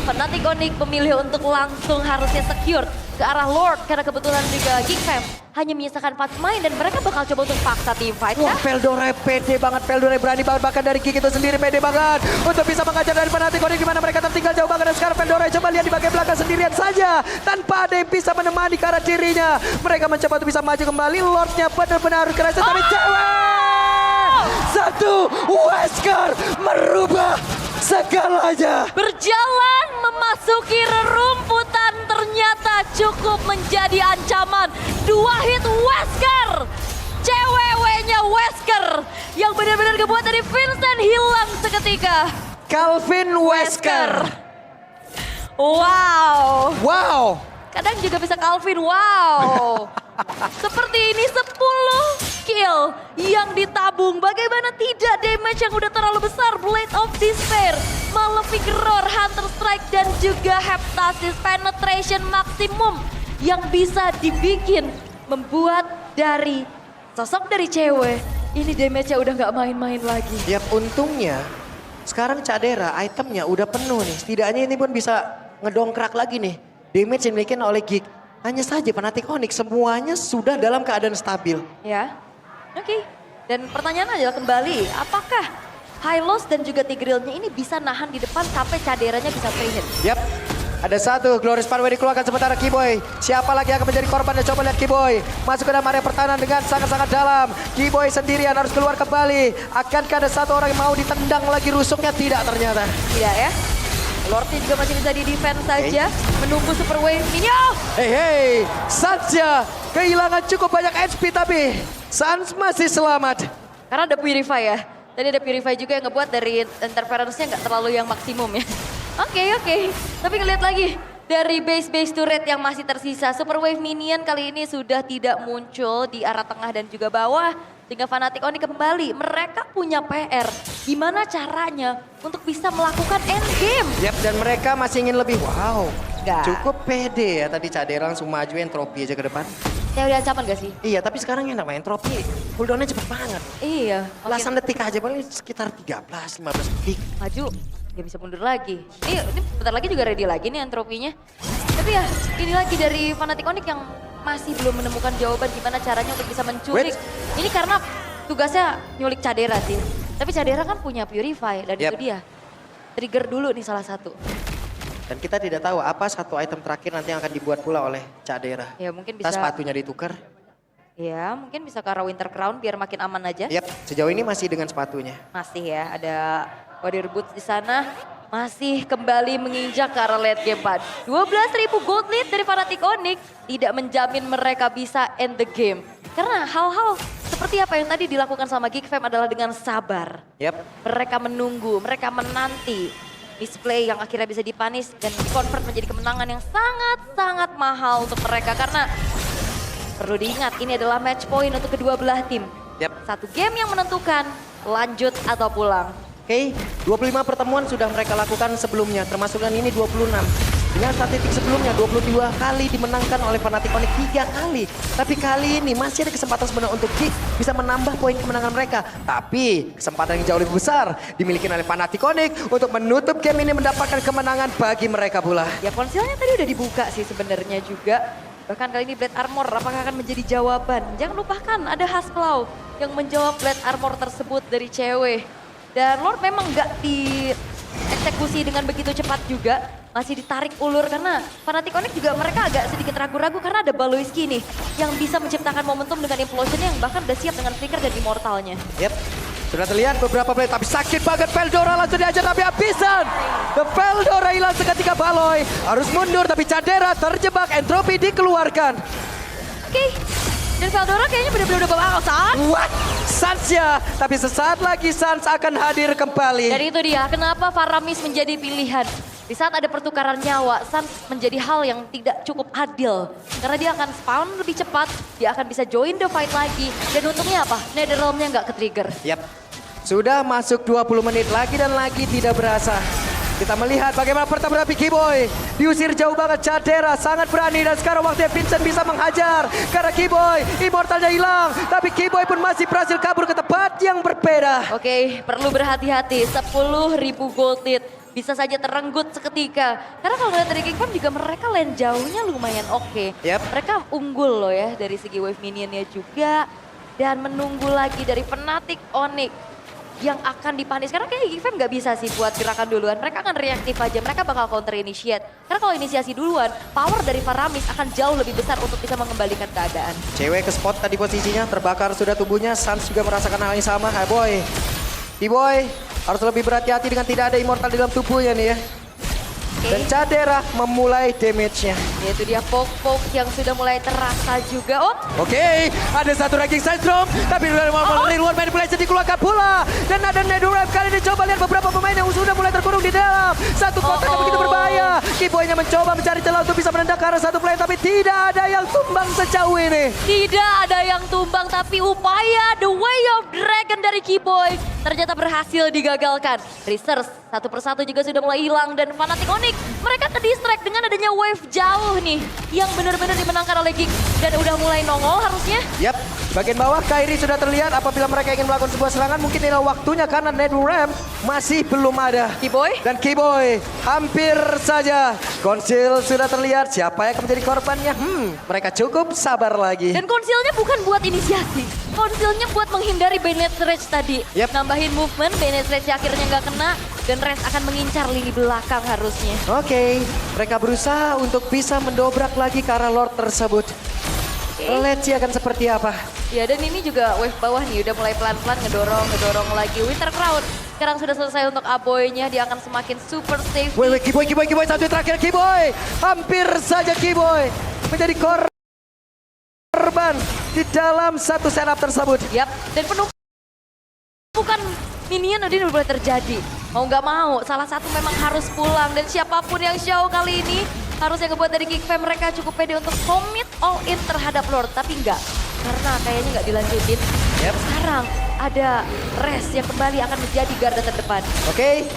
Fnatic Onyx memilih untuk langsung harusnya secure ke arah Lord. Karena kebetulan juga Geek Fam hanya menyisakan 4 pemain dan mereka bakal coba untuk paksa team fight. Wah, Veldora pede banget, Veldora berani banget, bahkan dari Geek itu sendiri pede banget untuk bisa mengajar dari Fnatic Onyx di mana mereka tertinggal jauh banget. Dan sekarang Veldora coba lihat di bagian belakang sendirian saja tanpa ada yang bisa menemani ke arah dirinya. Mereka mencoba untuk bisa maju kembali, Lordnya benar-benar keras tapi cewek satu Wesker merubah segalanya. Berjalan memasuki rerumputan ternyata cukup menjadi ancaman. 2 hit Wesker. Cewek-weknya Wesker yang benar-benar ngebuat dari Vincent hilang seketika. Calvin Wesker. Wow. Wow. Kadang juga bisa Calvin, wow. Seperti ini 10 kill yang ditabung. Bagaimana tidak damage yang udah terlalu besar. Blade of Despair, Malefic Roar, Hunter Strike dan juga Heptasis Penetration maksimum yang bisa dibikin. Membuat dari sosok dari cewek ini damage-nya udah gak main-main lagi. Yap, untungnya sekarang Cadera itemnya udah penuh nih. Setidaknya ini pun bisa ngedongkrak lagi nih damage yang dimiliki oleh Geek. Hanya saja Fnatic Onyx semuanya sudah dalam keadaan stabil. Ya, oke. Dan pertanyaan adalah kembali, apakah Hylos dan juga Tigreal-nya ini bisa nahan di depan sampai Caderanya bisa free hit? Yap, ada satu Glorious Pathway dikeluarkan sementara K-Boy. Siapa lagi yang akan menjadi korbannya? Coba lihat K-Boy. Masuk ke dalam area pertahanan dengan sangat-sangat dalam. K-Boy sendirian harus keluar kembali. Akankah ada satu orang yang mau ditendang lagi rusuknya? Tidak ternyata. Tidak ya. Lordnya juga masih bisa di-defense saja. Menunggu Super Wave Minyo. Hey, Sansya kehilangan cukup banyak HP tapi Sans masih selamat. Karena ada Purify ya. Tadi ada Purify juga yang ngebuat dari interference-nya nggak terlalu yang maksimum ya. Oke. Tapi ngeliat lagi. Dari base turret yang masih tersisa. Super Wave Minion kali ini sudah tidak muncul di arah tengah dan juga bawah. Sehingga Fnatic Onyx kembali. Mereka punya PR. Gimana caranya untuk bisa melakukan endgame? Yap, dan mereka masih ingin lebih. Wow, Nggak. cukup pede ya tadi Cadera langsung maju entropi aja ke depan. Teori ancaman gak sih? Iya, tapi sekarang enak main entropi. Cooldownnya cepet banget. Iya. Belasan detik aja, paling sekitar 13-15 detik. Maju, gak bisa mundur lagi. Ini bentar lagi juga ready lagi nih entropinya. Tapi ya, ini lagi dari Fnatic Onyx yang masih belum menemukan jawaban gimana caranya untuk bisa menculik. Ini karena tugasnya nyulik Cadera sih. Tapi Cadera kan punya Purify dan itu dia. Trigger dulu nih salah satu. Dan kita tidak tahu apa satu item terakhir nanti yang akan dibuat pula oleh Cadera. Ya mungkin Entah bisa. sepatunya ditukar. Ya mungkin bisa ke arah Winter Crown biar makin aman aja. Yap, sejauh ini masih dengan sepatunya. Masih ya, ada Warrior Boots di sana. Masih kembali menginjak ke arah late game 4. 12.000 gold lead dari Fnatic Onyx tidak menjamin mereka bisa end the game. Karena hal-hal seperti apa yang tadi dilakukan sama Geek Fam adalah dengan sabar. Yap. Mereka menunggu, mereka menanti display yang akhirnya bisa dipanis dan di-convert menjadi kemenangan yang sangat-sangat mahal untuk mereka. Karena perlu diingat ini adalah match point untuk kedua belah tim. Yap. Satu game yang menentukan lanjut atau pulang. Oke, 25 pertemuan sudah mereka lakukan sebelumnya, termasuk yang ini 26. Dengan statistik sebelumnya 22 kali dimenangkan oleh Fnatic Onyx 3 kali. Tapi kali ini masih ada kesempatan sebenarnya untuk Geek bisa menambah poin kemenangan mereka. Tapi kesempatan yang jauh lebih besar dimiliki oleh Fnatic Onyx untuk menutup game ini mendapatkan kemenangan bagi mereka pula. Ya konsilnya tadi udah dibuka sih sebenarnya juga. Bahkan kali ini Blade Armor apakah akan menjadi jawaban? Jangan lupakan ada Haskell yang menjawab Blade Armor tersebut dari cewek. Dan Lord memang nggak dieksekusi dengan begitu cepat juga. Masih ditarik ulur karena Fnatic Onyx juga mereka agak sedikit ragu-ragu karena ada Baloyski nih yang bisa menciptakan momentum dengan implosion yang bahkan udah siap dengan flicker dan immortalnya. Yep. Sudah terlihat beberapa play tapi sakit banget Veldora langsung diajar tapi habisan. The Veldora hilang seketika Baloy. Harus mundur tapi Cadera terjebak, entropi dikeluarkan. Oke. Dan Veldora kayaknya benar-benar udah bawa Sans. What? Sans ya, tapi sesaat lagi Sans akan hadir kembali. Dan itu dia, kenapa Faramis menjadi pilihan. Di saat ada pertukaran nyawa, Sans menjadi hal yang tidak cukup adil. Karena dia akan spawn lebih cepat, dia akan bisa join the fight lagi. Dan untungnya apa? Netherrealm-nya nggak ke-trigger. Yap, sudah masuk 20 menit lagi dan lagi tidak berasa. Kita melihat bagaimana pertempuran Keyboy. Diusir jauh banget Cadera, sangat berani. Dan sekarang waktunya Vincent bisa menghajar. Karena Keyboy, immortalnya hilang. Tapi Keyboy pun masih berhasil kabur ke tempat yang berbeda. Oke, perlu berhati-hati. 10.000 gold lead. Bisa saja terenggut seketika. Karena kalau ngeliat dari Kickfam juga mereka lane jauhnya lumayan oke. Yep. Mereka unggul loh ya dari segi wave minionnya juga. Dan menunggu lagi dari Fnatic Onyx yang akan dipanis. Karena kayak Kickfam nggak bisa sih buat gerakan duluan. Mereka akan reaktif aja, mereka bakal counter initiate. Karena kalau inisiasi duluan, power dari Faramis akan jauh lebih besar untuk bisa mengembalikan keadaan. Cewek ke spot tadi posisinya, terbakar sudah tubuhnya. Sans juga merasakan hal yang sama. Hai boy. Keyboy harus lebih berhati-hati dengan tidak ada immortal di dalam tubuhnya nih ya. Dan Cadera memulai damage-nya. Yaitu dia poke-poke yang sudah mulai terasa juga. Oh, Oke, ada satu ranking Syndrome, tapi dari luar manipulasi dikeluarkan pula. Dan ada Netherrealm kali ini coba lihat beberapa pemain yang sudah mulai terkurung di dalam. Satu kotak yang begitu berbahaya. Keyboy-nya mencoba mencari celah untuk bisa menendang ke arah satu player, tapi tidak ada yang tumbang sejauh ini. tidak ada yang tumbang, tapi upaya The Way of Dragon dari Keyboy ternyata berhasil digagalkan. Research satu persatu juga sudah mulai hilang dan Fnatic Onyx mereka ke-distract dengan adanya wave jauh nih yang benar-benar dimenangkan oleh Geek dan udah mulai nongol harusnya. Yap, bagian bawah Kairi sudah terlihat apabila mereka ingin melakukan sebuah serangan mungkin inilah waktunya karena Netherrealm masih belum ada. Keyboy Dan Keyboy hampir saja. Konsil sudah terlihat siapa yang akan menjadi korbannya. Mereka cukup sabar lagi. dan konsilnya bukan buat inisiasi, konsilnya buat menghindari Bennett Rage tadi. Yap. Nambahin movement, Bennett Rage akhirnya nggak kena dan Rest akan mengincar lini belakang harusnya. Oke, mereka berusaha untuk bisa mendobrak lagi ke arah Lord tersebut. Let's see akan seperti apa. Ya dan ini juga wave bawah nih udah mulai pelan-pelan ngedorong lagi. Winter Crown sekarang sudah selesai untuk Aboy-nya, dia akan semakin super safe. Wait, Keyboy, satu yang terakhir Keyboy. Hampir saja Keyboy menjadi korban di dalam satu setup tersebut. Yap, dan penumpukan minion udah mulai terjadi. Mau nggak mau, salah satu memang harus pulang. Dan siapapun yang show kali ini, harusnya ngebuat dari Kickfam mereka cukup pede untuk commit all in terhadap Lord. Tapi enggak, karena kayaknya nggak dilanjutin. Yep. Sekarang ada Rest yang kembali akan menjadi garda terdepan. Oke.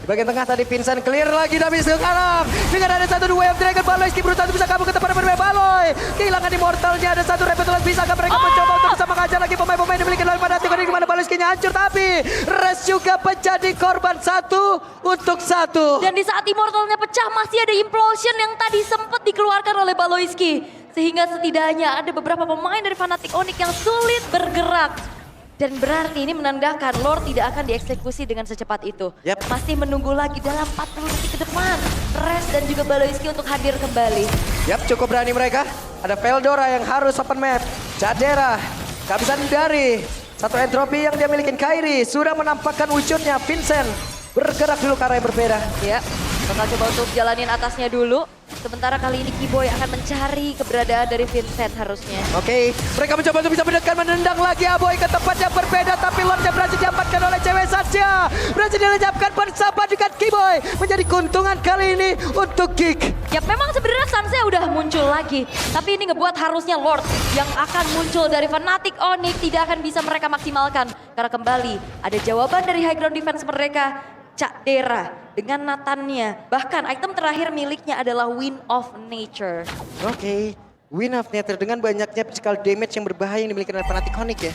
Di bagian tengah tadi Vincent clear lagi tapi sekarang dengan ada satu The Way of Dragon Baloyski berusaha bisa kabur ke tempat berbeda Baloy. Kehilangan immortalnya ada satu Repetilan bisa akan mereka mencoba untuk bisa mengajar lagi pemain-pemain yang dimiliki oleh Fnatic Onyx di mana Baloyskinya hancur tapi Rest juga menjadi korban 1 untuk 1. Dan di saat immortalnya pecah masih ada implosion yang tadi sempat dikeluarkan oleh Baloyski. Sehingga setidaknya ada beberapa pemain dari Fnatic Onyx yang sulit bergerak. Dan berarti ini menandakan Lord tidak akan dieksekusi dengan secepat itu. Yap. Masih menunggu lagi dalam 40 detik ke depan. Rest dan juga Baloyski untuk hadir kembali. Yap, cukup berani mereka. Ada Veldora yang harus open map. Cadera gak bisa hindari. Satu entropi yang dia milikin Kairi sudah menampakkan wujudnya. Vincent bergerak dulu ke arah yang berbeda. Ya, bakal coba untuk jalanin atasnya dulu. Sementara kali ini Keyboy akan mencari keberadaan dari Vincent harusnya. Oke, mereka mencoba untuk bisa menendang lagi Aboy ke tempat yang berbeda. Tapi Lordnya berhasil diamankan oleh cewek saja. Berhasil dilenyapkan bersama dengan Keyboy. Menjadi keuntungan kali ini untuk Geek. Ya memang sebenarnya Sansa udah muncul lagi. Tapi ini ngebuat harusnya Lord yang akan muncul dari Fnatic Onyx tidak akan bisa mereka maksimalkan. Karena kembali ada jawaban dari high ground defense mereka. Cadera dengan Nathannya. Bahkan item terakhir miliknya adalah Wind of Nature. Oke, Wind of Nature dengan banyaknya physical damage yang berbahaya yang dimiliki oleh Fnatic Onyx ya.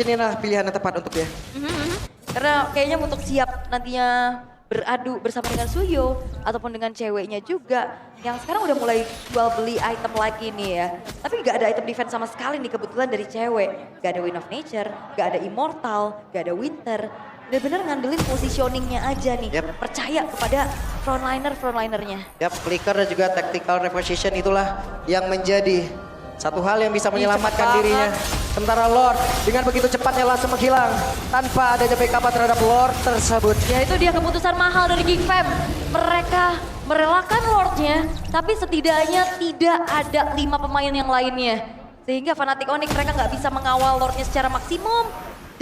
Inilah pilihan yang tepat untuk dia. Karena kayaknya untuk siap nantinya beradu bersama dengan Suyo ataupun dengan ceweknya juga yang sekarang udah mulai jual beli item lagi nih ya. Tapi gak ada item defense sama sekali nih kebetulan dari cewek. Gak ada Wind of Nature, gak ada Immortal, gak ada Winter. Benar-benar ngandelin positioningnya aja nih. Percaya kepada frontlinernya. Flicker dan juga tactical reposition itulah yang menjadi satu hal yang bisa menyelamatkan dirinya. Sementara Lord dengan begitu cepatnya langsung menghilang tanpa adanya backup terhadap Lord tersebut. Ya itu dia keputusan mahal dari Geek Fam. Mereka merelakan Lordnya, tapi setidaknya tidak ada 5 pemain yang lainnya. Sehingga Fnatic Onyx mereka nggak bisa mengawal Lordnya secara maksimum.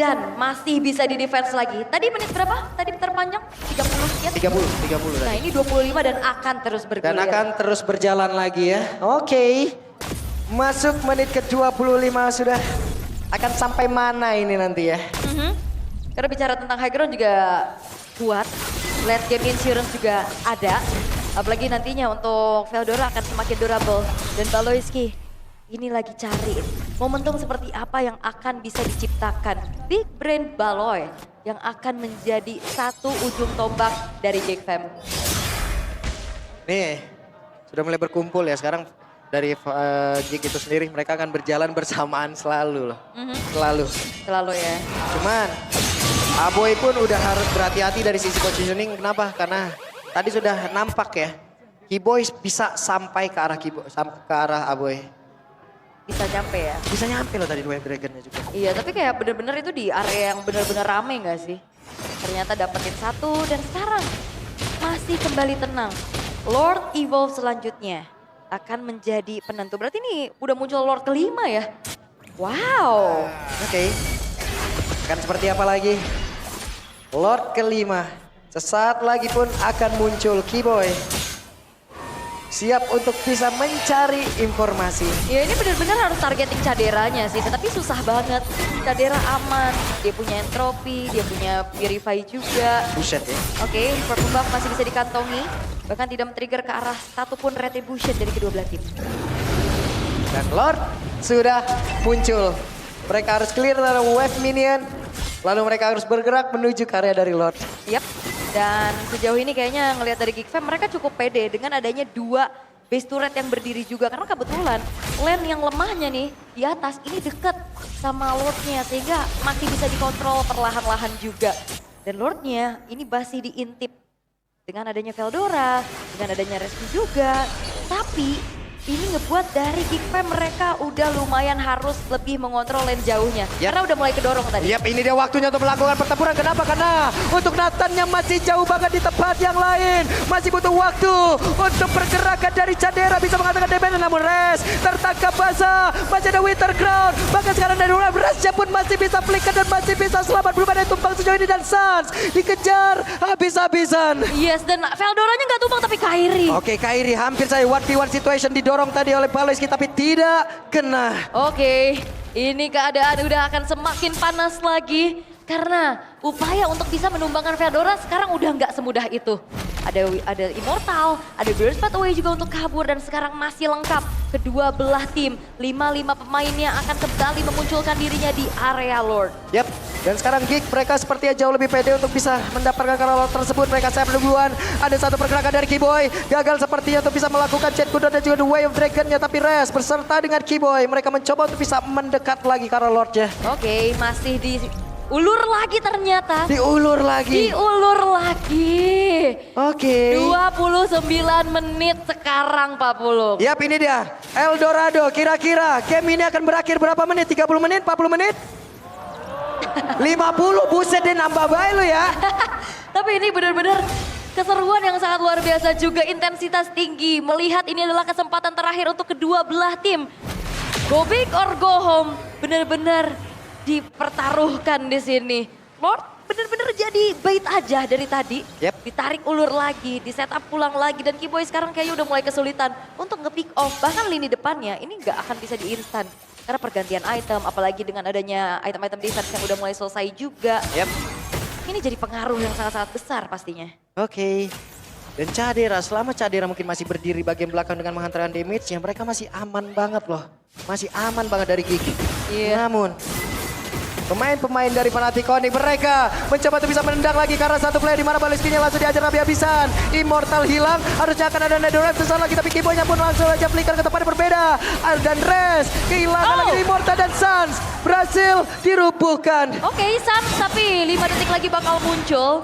Dan masih bisa di defense lagi. Tadi menit berapa? Tadi terpanjang? 30 sekian? 30. Nah ini 25 dan akan terus bergulir. Dan akan terus berjalan lagi ya. Oke. Masuk menit ke-25 sudah. Akan sampai mana ini nanti ya? Karena bicara tentang high ground juga kuat. Late game insurance juga ada. Apalagi nantinya untuk Veldora akan semakin durable. Dan Baloyski ini lagi cari momentum seperti apa yang akan bisa diciptakan. Big Brain Baloy yang akan menjadi satu ujung tombak dari Geek Fam. Nih, sudah mulai berkumpul ya sekarang dari Geek itu sendiri. Mereka akan berjalan bersamaan selalu loh. Selalu ya. Cuman Aboy pun udah harus berhati-hati dari sisi positioning. Kenapa? Karena tadi sudah nampak ya. Keyboy bisa sampai ke arah ke arah Aboy. Bisa nyampe ya? Bisa nyampe loh tadi Wave Dragonnya juga. Iya tapi kayak bener-bener itu di area yang bener-bener rame gak sih? Ternyata dapetin satu dan sekarang masih kembali tenang. Lord Evolve selanjutnya akan menjadi penentu. Berarti ini udah muncul Lord kelima ya? Wow. Oke. Akan seperti apa lagi? Lord kelima. Sesaat lagi pun akan muncul Keyboy. Siap untuk bisa mencari informasi. Ya ini benar-benar harus targeting Caderanya sih, tapi susah banget. Cadera aman, dia punya entropi, dia punya purify juga. Buset ya. Oke, purple buff masih bisa dikantongi. Bahkan tidak men-trigger ke arah satupun retribution dari kedua belah tim. Dan Lord sudah muncul. Mereka harus clear dari wave minion. Lalu mereka harus bergerak menuju ke area dari Lord. Yap. Dan sejauh ini kayaknya ngelihat dari Geek Fam mereka cukup pede dengan adanya 2 base turret yang berdiri juga. Karena kebetulan lane yang lemahnya nih di atas ini deket sama Lordnya. Sehingga masih bisa dikontrol perlahan-lahan juga. Dan Lordnya ini masih diintip dengan adanya Veldora, dengan adanya Rescue juga. Tapi ini ngebuat dari Geek Fam mereka udah lumayan harus lebih mengontrol lane jauhnya. Karena udah mulai kedorong tadi. Yap, ini dia waktunya untuk melakukan pertempuran. Kenapa? Karena untuk Nathan yang masih jauh banget di tempat yang lain. Masih butuh waktu untuk pergerakan dari Cadera. Bisa mengatakan damage, namun Res tertangkap basah. Masih ada Winter Crown. Bahkan sekarang dari Resnya pun masih bisa flicker dan masih bisa selamat. Belum ada yang tumbang sejauh ini dan Sans dikejar habis-habisan. Yes, dan Veldoranya nggak tumbang tapi Kairi. Oke, Kairi hampir saya 1v1 situation didorong tadi oleh Baloyski tapi tidak kena. Oke, ini keadaan udah akan semakin panas lagi. Karena upaya untuk bisa menumbangkan Veldora sekarang udah nggak semudah itu. Ada Immortal, ada Burst Pathway juga untuk kabur dan sekarang masih lengkap. Kedua belah tim, 5 pemainnya akan kembali memunculkan dirinya di area Lord. Yap, dan sekarang Geek mereka sepertinya jauh lebih pede untuk bisa mendapatkan karena Lord tersebut. Mereka siap duluan, ada satu pergerakan dari Keyboy. Gagal sepertinya untuk bisa melakukan Jet Kuda dan juga The Way of Dragon-nya. Tapi Res berserta dengan Keyboy, mereka mencoba untuk bisa mendekat lagi karena Lord-nya. Oke, masih di... Ulur lagi ternyata. Diulur lagi. Diulur lagi. Oke. 29 menit sekarang Pak Pulung. Yap, ini dia. Eldorado, kira-kira game ini akan berakhir berapa menit? 30 menit? 40 menit? 50, buset deh nambah baik lu ya. Tapi ini benar-benar keseruan yang sangat luar biasa juga. Intensitas tinggi. Melihat ini adalah kesempatan terakhir untuk kedua belah tim. Go big or go home. Benar-benar dipertaruhkan di sini. Lord bener-bener jadi bait aja dari tadi. Ditarik ulur lagi, di setup pulang lagi. Dan Keyboy sekarang kayaknya udah mulai kesulitan untuk nge-pick off. Bahkan lini depannya ini nggak akan bisa di-instan. Karena pergantian item, apalagi dengan adanya item-item defense yang udah mulai selesai juga. ini jadi pengaruh yang sangat-sangat besar pastinya. Oke. Dan Cadera, selama Cadera mungkin masih berdiri bagian belakang dengan menghantarkan damage-nya, mereka masih aman banget loh. Masih aman banget dari Gigi. Iya. Namun, pemain-pemain dari Fnatic Onyx mereka mencoba untuk bisa menendang lagi karena satu player di mana Balestinya langsung diajar habis-habisan. Immortal hilang, harusnya akan ada Netherite sesaat lagi tapi Kiboynya pun langsung aja flicker ke tempat yang berbeda. Dan Res kehilangan lagi Immortal dan Sans berhasil dirubuhkan. Oke, Sans tapi 5 detik lagi bakal muncul.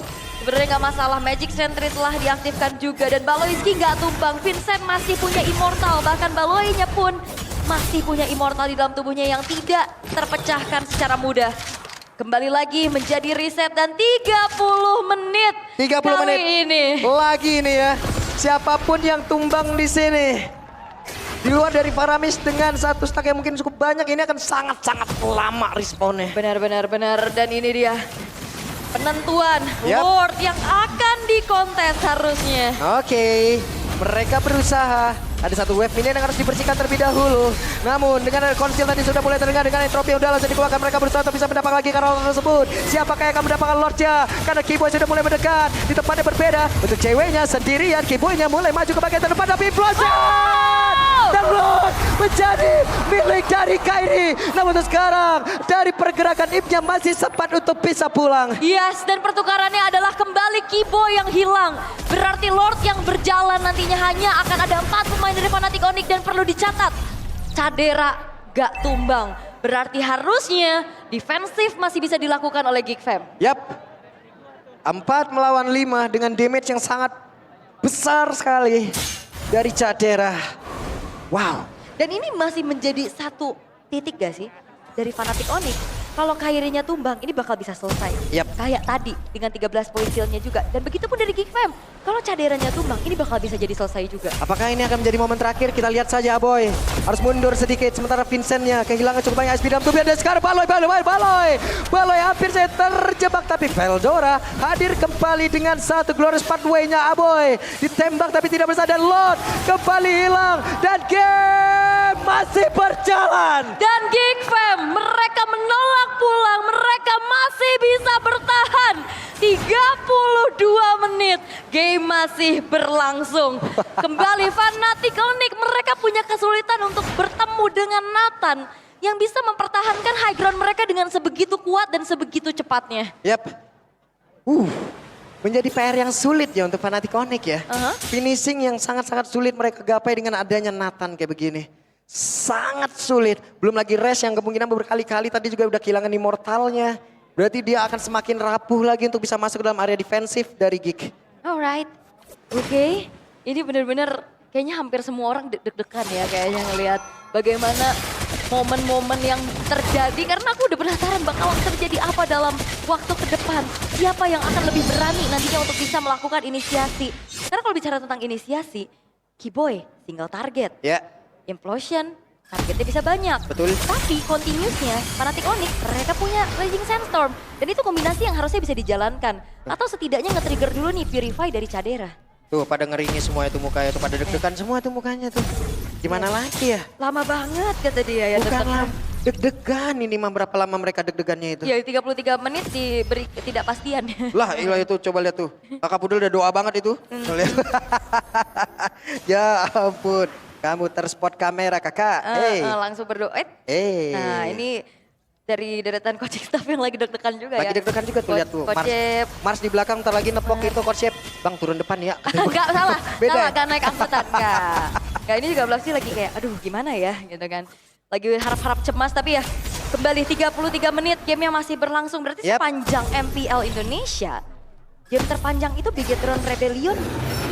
Sebenarnya nggak masalah, Magic Sentry telah diaktifkan juga dan Baloyski nggak tumbang. Vincent masih punya Immortal, bahkan Baloynya pun masih punya Immortal di dalam tubuhnya yang tidak terpecahkan secara mudah. Kembali lagi menjadi reset dan 30 menit 30 kali menit ini. lagi ini ya. Siapapun yang tumbang di sini, di luar dari Faramis dengan satu stack yang mungkin cukup banyak, ini akan sangat-sangat lama respawnnya. Benar. Dan ini dia penentuan Yap. Lord yang akan dikontes harusnya. Oke, mereka berusaha. Ada satu wave minion yang harus dibersihkan terlebih dahulu. Namun dengan ada konsil tadi sudah mulai terdengar dengan entropi yang udah langsung dikeluarkan. Mereka berusaha untuk bisa mendapatkan lagi karena tersebut. Siapakah yang akan mendapatkan Lordnya? Karena Kiboy sudah mulai mendekat. Di tempat yang berbeda. Untuk ceweknya sendirian, Kiboynya mulai maju ke bagian terdepan. Tapi implosion! Dan Lord menjadi milik dari Kairi. Namun untuk sekarang dari pergerakan Ipnya masih sempat untuk bisa pulang. Yes, dan pertukarannya adalah kembali Kiboy yang hilang. Berarti Lord yang berjalan nantinya hanya akan ada 4 pemain dari Fnatic Onyx dan perlu dicatat. Cadera gak tumbang. Berarti harusnya defensif masih bisa dilakukan oleh Geek Fam. Yap. 4 melawan 5 dengan damage yang sangat besar sekali dari Cadera. Wow. Dan ini masih menjadi satu titik gak sih dari Fnatic Onyx? Kalau Kairinya tumbang, ini bakal bisa selesai. Yap. Kayak tadi dengan 13 poin kill-nya juga. Dan begitu pun dari Geek Fam. Kalau Caderanya tumbang, ini bakal bisa jadi selesai juga. Apakah ini akan menjadi momen terakhir? Kita lihat saja Aboy. Harus mundur sedikit sementara Vincentnya kehilangan cukup banyak SP dalam tubuhnya. Dan sekarang Baloy hampir saya terjebak. Tapi Veldora hadir kembali dengan satu glorious pathway-nya Aboy. Ditembak tapi tidak bersalah dan Lord kembali hilang. Dan game masih berjalan. Dan Geek Fam, mereka menolak pulang. Mereka masih bisa bertahan. 32 menit. Game masih berlangsung. Kembali Fnatic Onyx, mereka punya kesulitan untuk bertemu dengan Nathan yang bisa mempertahankan high ground mereka dengan sebegitu kuat dan sebegitu cepatnya. Yap. Menjadi PR yang sulit ya untuk Fnatic Onyx ya. Finishing yang sangat-sangat sulit mereka gapai dengan adanya Nathan kayak begini. Sangat sulit. Belum lagi Res yang kemungkinan berkali-kali tadi juga udah kehilangan immortalnya. Berarti dia akan semakin rapuh lagi untuk bisa masuk ke dalam area defensif dari Geek. Alright. Oke. Ini benar-benar kayaknya hampir semua orang deg-degan ya kayaknya ngelihat bagaimana momen-momen yang terjadi. Karena aku udah penasaran bakalan terjadi apa dalam waktu ke depan. Siapa yang akan lebih berani nantinya untuk bisa melakukan inisiasi. Karena kalau bicara tentang inisiasi, Kiboy single target. Ya. Implosion, targetnya bisa banyak. Betul. Tapi continuousnya, Fnatic Onyx mereka punya Raging Sandstorm. Dan itu kombinasi yang harusnya bisa dijalankan. Atau setidaknya nge-trigger dulu nih Purify dari Cadera. Tuh pada ngeringis semua itu mukanya tuh, pada deg-degan semua tuh mukanya tuh. Gimana lagi ya? Lama banget kata dia ya. Bukan tetap. lama, deg-degan ini mah berapa lama mereka deg-degannya itu. Ya 33 menit diberi ketidakpastian. Lah iya itu coba lihat tuh. Kakak Pudel udah doa banget itu. Lihat. Ya ampun. Kamu terspot kamera kakak. Langsung berdoa. Nah ini dari deretan coaching staff yang lagi deg-degan juga lagi ya. deg-degan juga tuh lihat tuh. Mars di belakang ntar lagi nepok itu coach. Bang turun depan ya. Enggak salah. Beda. Salah gak naik angkutan. Enggak. Ini juga Blasi lagi kayak aduh gimana ya gitu kan. Lagi harap-harap cemas tapi ya kembali 33 menit game yang masih berlangsung. Berarti sepanjang MPL Indonesia game terpanjang itu Bigetron Rebellion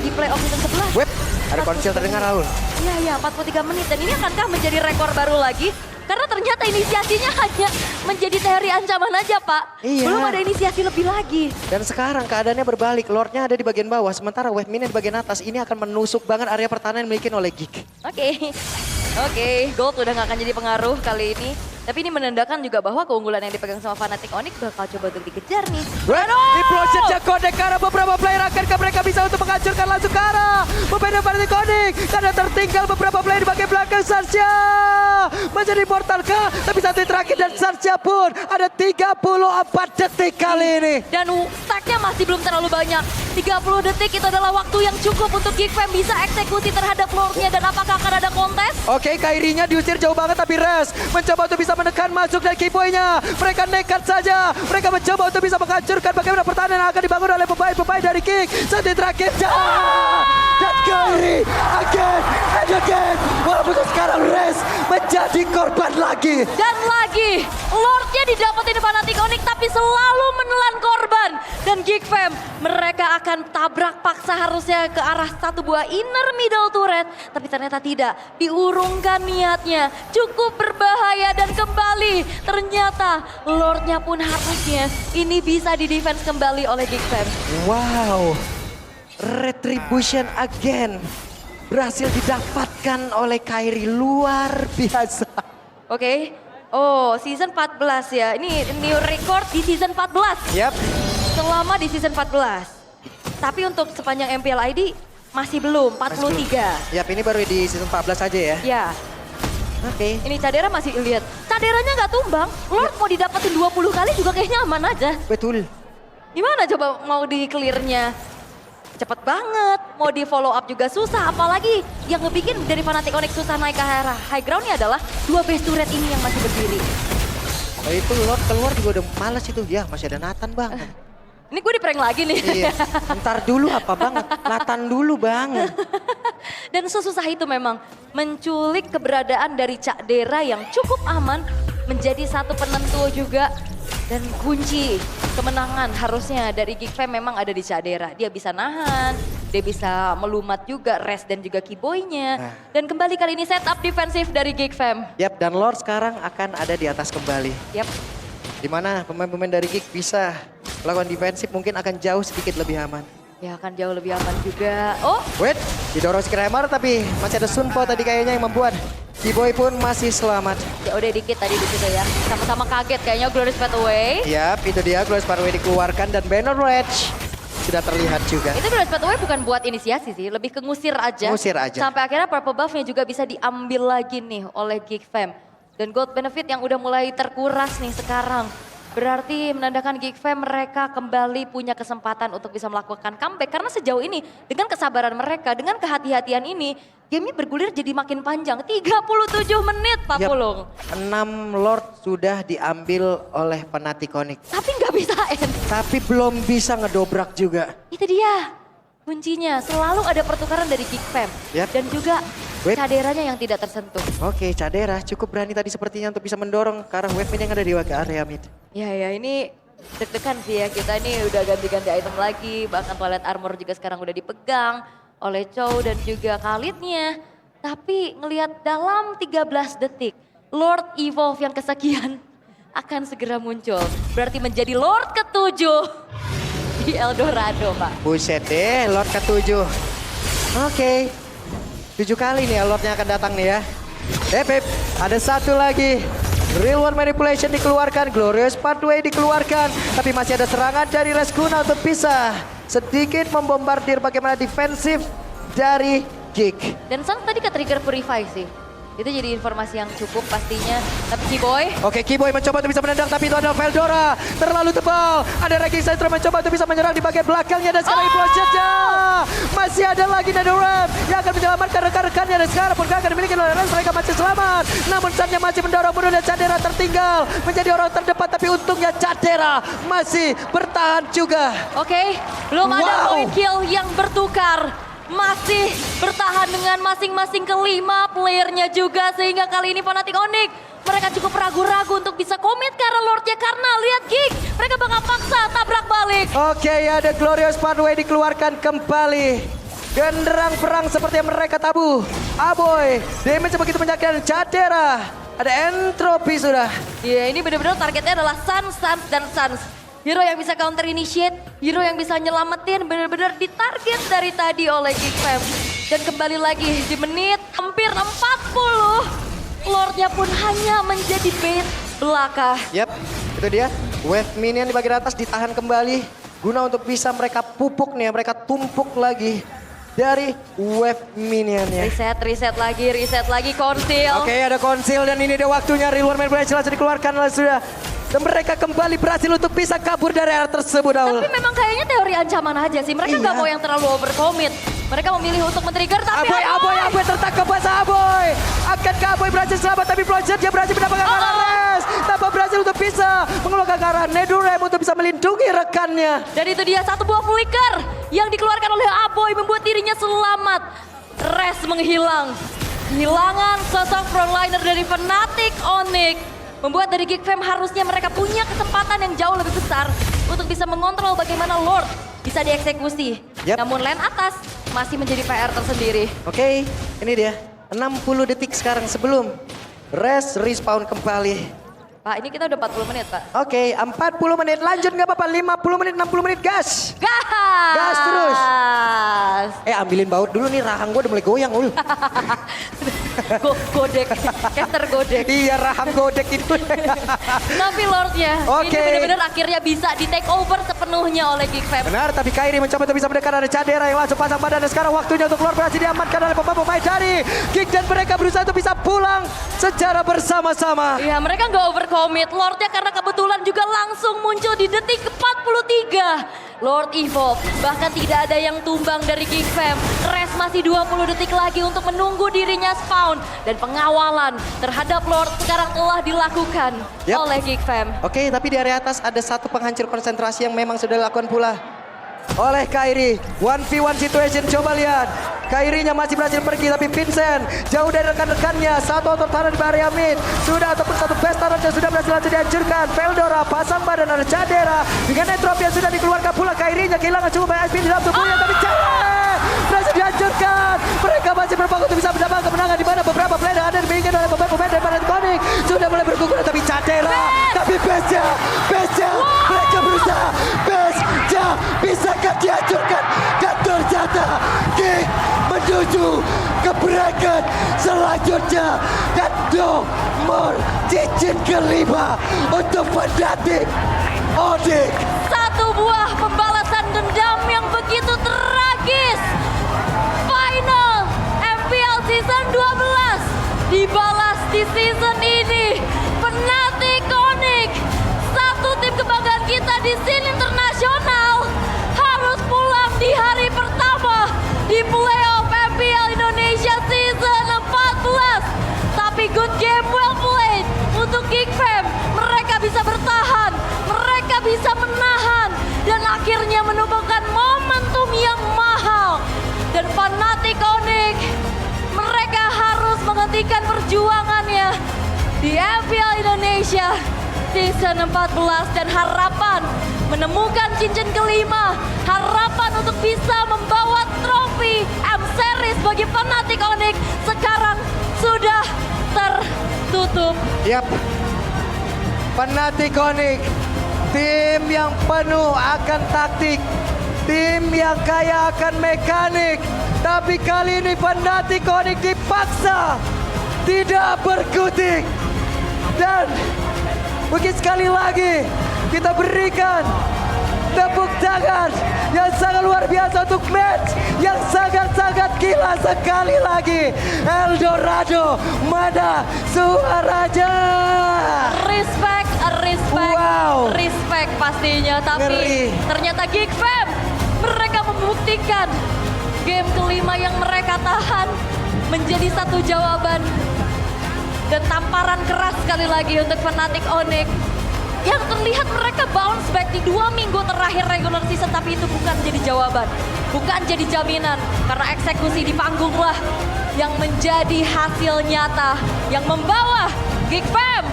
di playoff season 11. Web, ada konsil terdengar Raul. Iya 43 menit dan ini akankah menjadi rekor baru lagi? Karena ternyata inisiasinya hanya menjadi teori ancaman aja Pak. Iya. Belum ada inisiasi lebih lagi. Dan sekarang keadaannya berbalik, Lordnya ada di bagian bawah, sementara Wave Minion di bagian atas. Ini akan menusuk banget area pertahanan yang dimiliki oleh Geek. Oke, Gold udah gak akan jadi pengaruh kali ini. Tapi ini menandakan juga bahwa keunggulan yang dipegang sama Fnatic Onyx bakal coba untuk dikejar nih. Red, implosion Connect ke arah beberapa player. Akankah mereka bisa untuk menghancurkan langsung ke arah pemain Fnatic Onyx? Karena tertinggal beberapa player di bagian belakang. Sarsya menjadi immortal kah? Tapi satu yang terakhir dan Sarsya pun ada 34 detik kali ini. Dan stacknya masih belum terlalu banyak. 30 detik itu adalah waktu yang cukup untuk Geekfam bisa eksekusi terhadap Lordnya. Dan apakah akan ada kontes? Oke, Kairinya diusir jauh banget tapi Res mencoba untuk bisa menekan masuk dari Keyboy-nya. Mereka nekat saja. Mereka mencoba untuk bisa menghancurkan bagaimana pertahanan yang akan dibangun oleh pemain-pemain dari Geek. Saat yang terakhir, dan Kairi again and again. Walaupun sekarang Res menjadi korban lagi. Dan lagi, Lordnya didapetin Fnatic Onyx tapi selalu menelan korban. Dan Geekfam, mereka akan tabrak paksa harusnya ke arah satu buah inner middle turret. Tapi ternyata tidak, diurungkan niatnya. Cukup berbahaya dan kembali. Ternyata Lordnya pun harusnya ini bisa di-defense kembali oleh Geekfam. Wow, retribution again. Berhasil didapatkan oleh Kairi, luar biasa. Oke. Oh, season 14 ya. Ini new record di season 14. Yap. Selama di season 14. Tapi untuk sepanjang MPL ID masih belum, 43. Yap, ini baru di season 14 aja ya. Ya, Oke. ini Cadera masih lihat. Caderanya nggak tumbang. Lord mau didapetin 20 kali juga kayaknya aman aja. Betul. Gimana coba mau di clear-nya? Cepet banget, mau di follow up juga susah. Apalagi yang ngebikin dari Fnatic Onyx susah naik ke arah high ground-nya adalah dua base turret ini yang masih berdiri. Oh, itu Lord keluar juga udah males itu. Ya, masih ada Nathan bang. Ini gue di prank lagi nih. Iya, ntar dulu apa banget, Nathan dulu bang. Dan sesusah itu memang menculik keberadaan dari Cak Dera yang cukup aman menjadi satu penentu juga. Dan kunci kemenangan harusnya dari Geekfam memang ada di Cak Dera. Dia bisa nahan, dia bisa melumat juga Res dan juga Keyboy-nya. Dan kembali kali ini setup defensif dari Geekfam. Yap, dan Lord sekarang akan ada di atas kembali. Yap. Dimana pemain-pemain dari Geek bisa melakukan defensif mungkin akan jauh sedikit lebih aman. Ya akan jauh lebih aman juga. Oh, Wait, didorong Skrammer tapi masih ada Sunpo tadi kayaknya yang membuat Keyboy pun masih selamat. ya udah dikit tadi di situ ya. Sama-sama kaget kayaknya Glorious Pathway. Yap, itu dia Glorious Pathway dikeluarkan dan Banner Rage sudah terlihat juga. Itu Glorious Pathway bukan buat inisiasi sih, lebih ke ngusir aja. Ngusir aja. Sampai akhirnya purple buff-nya juga bisa diambil lagi nih oleh Geekfam. Dan gold benefit yang udah mulai terkuras nih sekarang. Berarti menandakan Geekfam mereka kembali punya kesempatan untuk bisa melakukan comeback. Karena sejauh ini dengan kesabaran mereka, dengan kehati-hatian ini, gamenya bergulir jadi makin panjang. 37 menit Pak Yap, Pulung. 6 Lord sudah diambil oleh Fnatic Onyx. Tapi nggak bisa end. Tapi belum bisa ngedobrak juga. Itu dia kuncinya. Selalu ada pertukaran dari Geekfam. Yap. Dan juga Wait. caderanya yang tidak tersentuh. Oke, Cadera cukup berani tadi sepertinya untuk bisa mendorong ke arah wave mid yang ada di area mid. Ya ini deg-degan sih ya, kita ini udah ganti-ganti item lagi, bahkan toilet armor juga sekarang udah dipegang oleh Chow dan juga Khalidnya. Tapi ngelihat dalam 13 detik, Lord Evolve yang kesekian akan segera muncul. Berarti menjadi Lord ke-7 di Eldorado, Pak. Buset deh, Lord ke-7. Oke, 7 kali nih ya Lordnya akan datang nih ya. Pep, ada satu lagi. Real World Manipulation dikeluarkan, Glorious Pathway dikeluarkan. Tapi masih ada serangan dari Rescuna untuk bisa sedikit membombardir bagaimana defensif dari Geek. Dan Sang tadi ke trigger Purify sih. Itu jadi informasi yang cukup pastinya. Tapi Keyboy, Oke, Keyboy mencoba untuk bisa menendang, tapi itu adalah Veldora. Terlalu tebal. Ada Raging Central mencoba untuk bisa menyerang di bagian belakangnya. Dan sekarang Implosionnya. Masih ada lagi Netherrealm yang akan menyelamatkan rekan-rekannya. Dan sekarang pun akan dimiliki oleh Rens, mereka masih selamat. Namun saatnya masih mendorong mundur dan Cadera tertinggal. Menjadi orang terdepan, tapi untungnya Cadera masih bertahan juga. oke, belum ada Wow. point kill yang bertukar. Masih bertahan dengan masing-masing kelima playernya juga. Sehingga kali ini Fnatic Onyx mereka cukup ragu-ragu untuk bisa komit ke arah Lordnya. Karena lihat Geek, mereka bakal paksa tabrak balik. Oke, ada Glorious Pathway dikeluarkan kembali. Genderang perang seperti yang mereka tabuh. Aboy, damage begitu menyakitkan. Cadera, ada entropy sudah. Ya ini benar-benar targetnya adalah Sans dan Sans. Hero yang bisa counter initiate, hero yang bisa nyelamatin, benar-benar ditarget dari tadi oleh Geekfam. Dan kembali lagi di menit hampir 40. Lordnya pun hanya menjadi bait belaka. Yap, itu dia. Wave minion di bagian atas ditahan kembali. Guna untuk bisa mereka pupuk nih, mereka tumpuk lagi dari wave minionnya. Reset lagi konsil. Oke, ada konsil dan ini dia waktunya. Reward Man berhasil langsung dikeluarkan sudah. Dan mereka kembali berhasil untuk bisa kabur dari area tersebut, Aul. Tapi memang kayaknya teori ancaman aja sih. Mereka nggak Iya. mau yang terlalu overcommit. Mereka memilih untuk men-trigger tapi Aboy tertangkap basah Aboy. Akankah Aboy berhasil selamat tapi Bloodshed dia berhasil mendapatkan arah res. Tanpa berhasil untuk bisa mengeluarkan arah Nedurem untuk bisa melindungi rekannya. Dan itu dia satu buah flicker yang dikeluarkan oleh Aboy membuat dirinya selamat. Res menghilang. Kehilangan sosok frontliner dari Fnatic Onyx membuat dari Geek Fam harusnya mereka punya kesempatan yang jauh lebih besar untuk bisa mengontrol bagaimana Lord bisa dieksekusi. Yap. Namun lane atas masih menjadi PR tersendiri. Oke, ini dia. 60 detik sekarang sebelum res respawn kembali. Pak, ini kita udah 40 menit, Pak. Oke, 40 menit. Lanjut nggak apa-apa. 50 menit, 60 menit, gas. Gas! Gas terus. Ambilin baut dulu nih, rahang gue udah mulai goyang, Ul. Godek, caster godek. Iya, rahang godek itu. Tapi Lordnya, Oke. ini benar-benar akhirnya bisa di take over sepenuhnya oleh Geek Fam. Benar, tapi Kairi mencoba untuk bisa mendekat ada Cadera yang langsung pasang badan. Dan sekarang waktunya untuk keluar berhasil diamankan oleh pemain dari Geek. Dan mereka berusaha untuk bisa pulang secara bersama-sama. Iya, mereka nggak overcommit. Lordnya karena kebetulan juga langsung muncul di detik ke-43. Lord Evolve, bahkan tidak ada yang tumbang dari Geek Fam. Res masih 20 detik lagi untuk menunggu dirinya spawn. Dan pengawalan terhadap Lord sekarang telah dilakukan Yap. oleh Geek Fam. Oke, tapi di area atas ada satu penghancur konsentrasi yang memang sudah dilakukan pula oleh Kairi. 1v1 situation, coba lihat. Kairinya masih berhasil pergi, tapi Vincent jauh dari rekan-rekannya. Satu otot di area mid. Sudah ataupun satu best turret yang sudah berhasil langsung dihancurkan. Veldora pasang badan ada Cadera. Dengan entropy yang sudah dikeluarkan pula. Kairinya kehilangan cukup banyak SP di dalam tubuhnya. Tapi Cadera berhasil dihancurkan. Mereka masih berfokus untuk bisa mendapatkan kemenangan. Di mana beberapa player yang ada diinginkan oleh pemain-pemain dari Fnatic Onyx. Sudah mulai bergugur, tapi Cadera. Tapi Besja. Mereka berusaha. Besja bisakah dihancurkan? Dan ternyata Geek menuju ke bracket selanjutnya. Dan nomor cincin kelima untuk Fnatic Onyx. Satu buah pembalasan dendam yang begitu tragis. Final MPL Season 12 dibalas di season ini. Fnatic Onyx, satu tim kebanggaan kita di scene internasional, harus pulang di hari pertama di playoff MPL Indonesia Season 14. Tapi good game well played untuk Geek Fam. Mereka bisa bertahan, mereka bisa menahan, dan akhirnya menemukan momentum yang mahal. Dan Fnatic Onyx, mereka harus menghentikan perjuangannya di MPL Indonesia Season 14. Dan harapan menemukan cincin kelima, harapan untuk bisa membawa trofi M-Series bagi Fnatic Onyx sekarang sudah tertutup. Yap. Fnatic Onyx, tim yang penuh akan taktik, tim yang kaya akan mekanik. Tapi kali ini Fnatic Onyx dipaksa tidak berkutik. Dan mungkin sekali lagi kita berikan tepuk tangan yang sangat luar biasa untuk match yang sangat-sangat gila sekali lagi. Eldorado, mana suaranya? Respect, Wow. respect pastinya. Tapi Ngeri. ternyata Geek Fam, mereka membuktikan game kelima yang mereka tahan menjadi satu jawaban. Dan tamparan keras sekali lagi untuk Fnatic Onyx. Yang terlihat mereka bounce back di 2 minggu terakhir regular season, tapi itu bukan jadi jawaban, bukan jadi jaminan, karena eksekusi di panggunglah yang menjadi hasil nyata yang membawa Geek Fam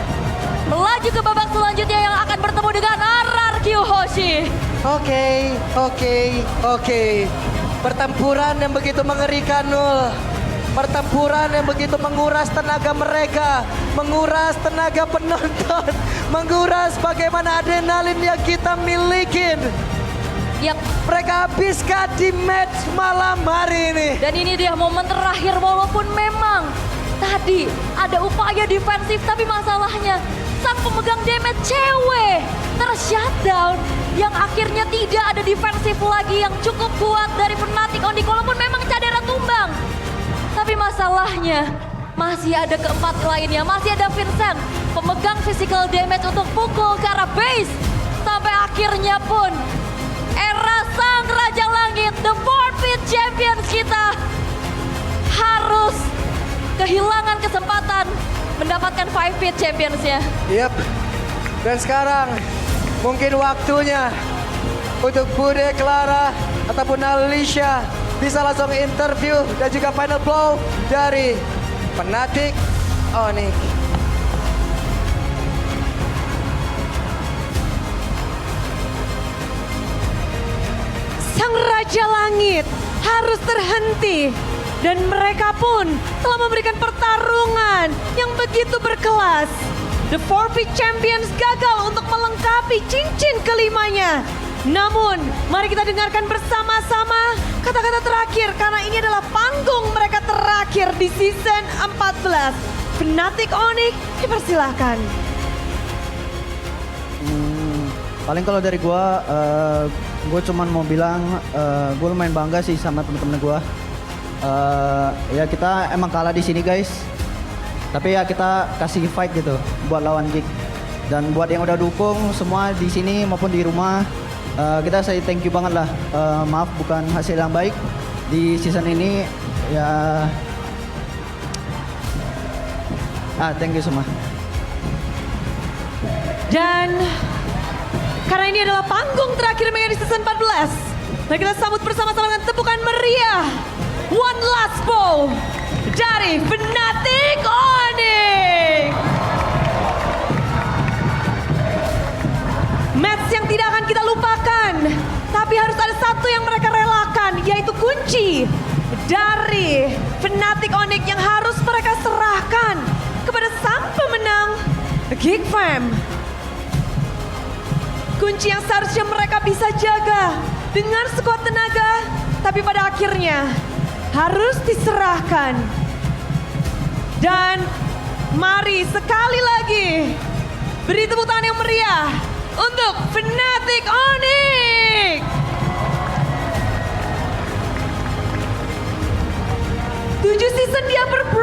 melaju ke babak selanjutnya yang akan bertemu dengan RRQ Hoshi. Oke. Pertempuran yang begitu mengerikan, Nul. Pertempuran yang begitu menguras tenaga mereka, menguras tenaga penonton, menguras bagaimana adrenalin yang kita milikin. Yang Mereka habiskan di match malam hari ini. Dan ini dia momen terakhir, walaupun memang tadi ada upaya defensif tapi masalahnya sang pemegang damage cewek ter-shutdown yang akhirnya tidak ada defensif lagi yang cukup kuat dari Fnatic Onyx walaupun memang Cadera tumbang. Tapi masalahnya masih ada keempat lainnya, masih ada Vincent pemegang physical damage untuk pukul ke arah base. Sampai akhirnya pun era sang Raja Langit, the forfeit champions kita harus kehilangan kesempatan mendapatkan 5-pit championsnya. Yep. Dan sekarang mungkin waktunya untuk Bude, Clara ataupun Alicia bisa langsung interview dan juga final blow dari Fnatic Onyx. Sang Raja Langit harus terhenti dan mereka pun telah memberikan pertarungan yang begitu berkelas. The Forfeit Champions gagal untuk melengkapi cincin kelimanya. Namun, mari kita dengarkan bersama-sama kata-kata terakhir karena ini adalah panggung mereka terakhir di season 14. Fnatic Onyx dipersilahkan. Paling kalau dari gue cuman mau bilang gue lumayan bangga sih sama temen-temen gue. Ya kita emang kalah di sini guys. Tapi ya kita kasih fight gitu buat lawan Geek. Dan buat yang udah dukung semua di sini maupun di rumah, kita say thank you banget lah. Maaf bukan hasil yang baik di season ini. Ya, thank you semua. Dan karena ini adalah panggung terakhir mereka di season 14, mari kita sambut bersama-sama dengan tepukan meriah. One last bow dari Fnatic Onyx. Match yang tidak akan kita lupakan, tapi harus ada satu yang mereka relakan, yaitu kunci dari Fnatic Onyx yang harus mereka serahkan kepada sang pemenang Geek Fam. Kunci yang seharusnya mereka bisa jaga dengan sekuat tenaga, tapi pada akhirnya harus diserahkan. Dan mari sekali lagi beri tepuk tangan yang meriah untuk Fnatic Onyx. 7 season dia berproses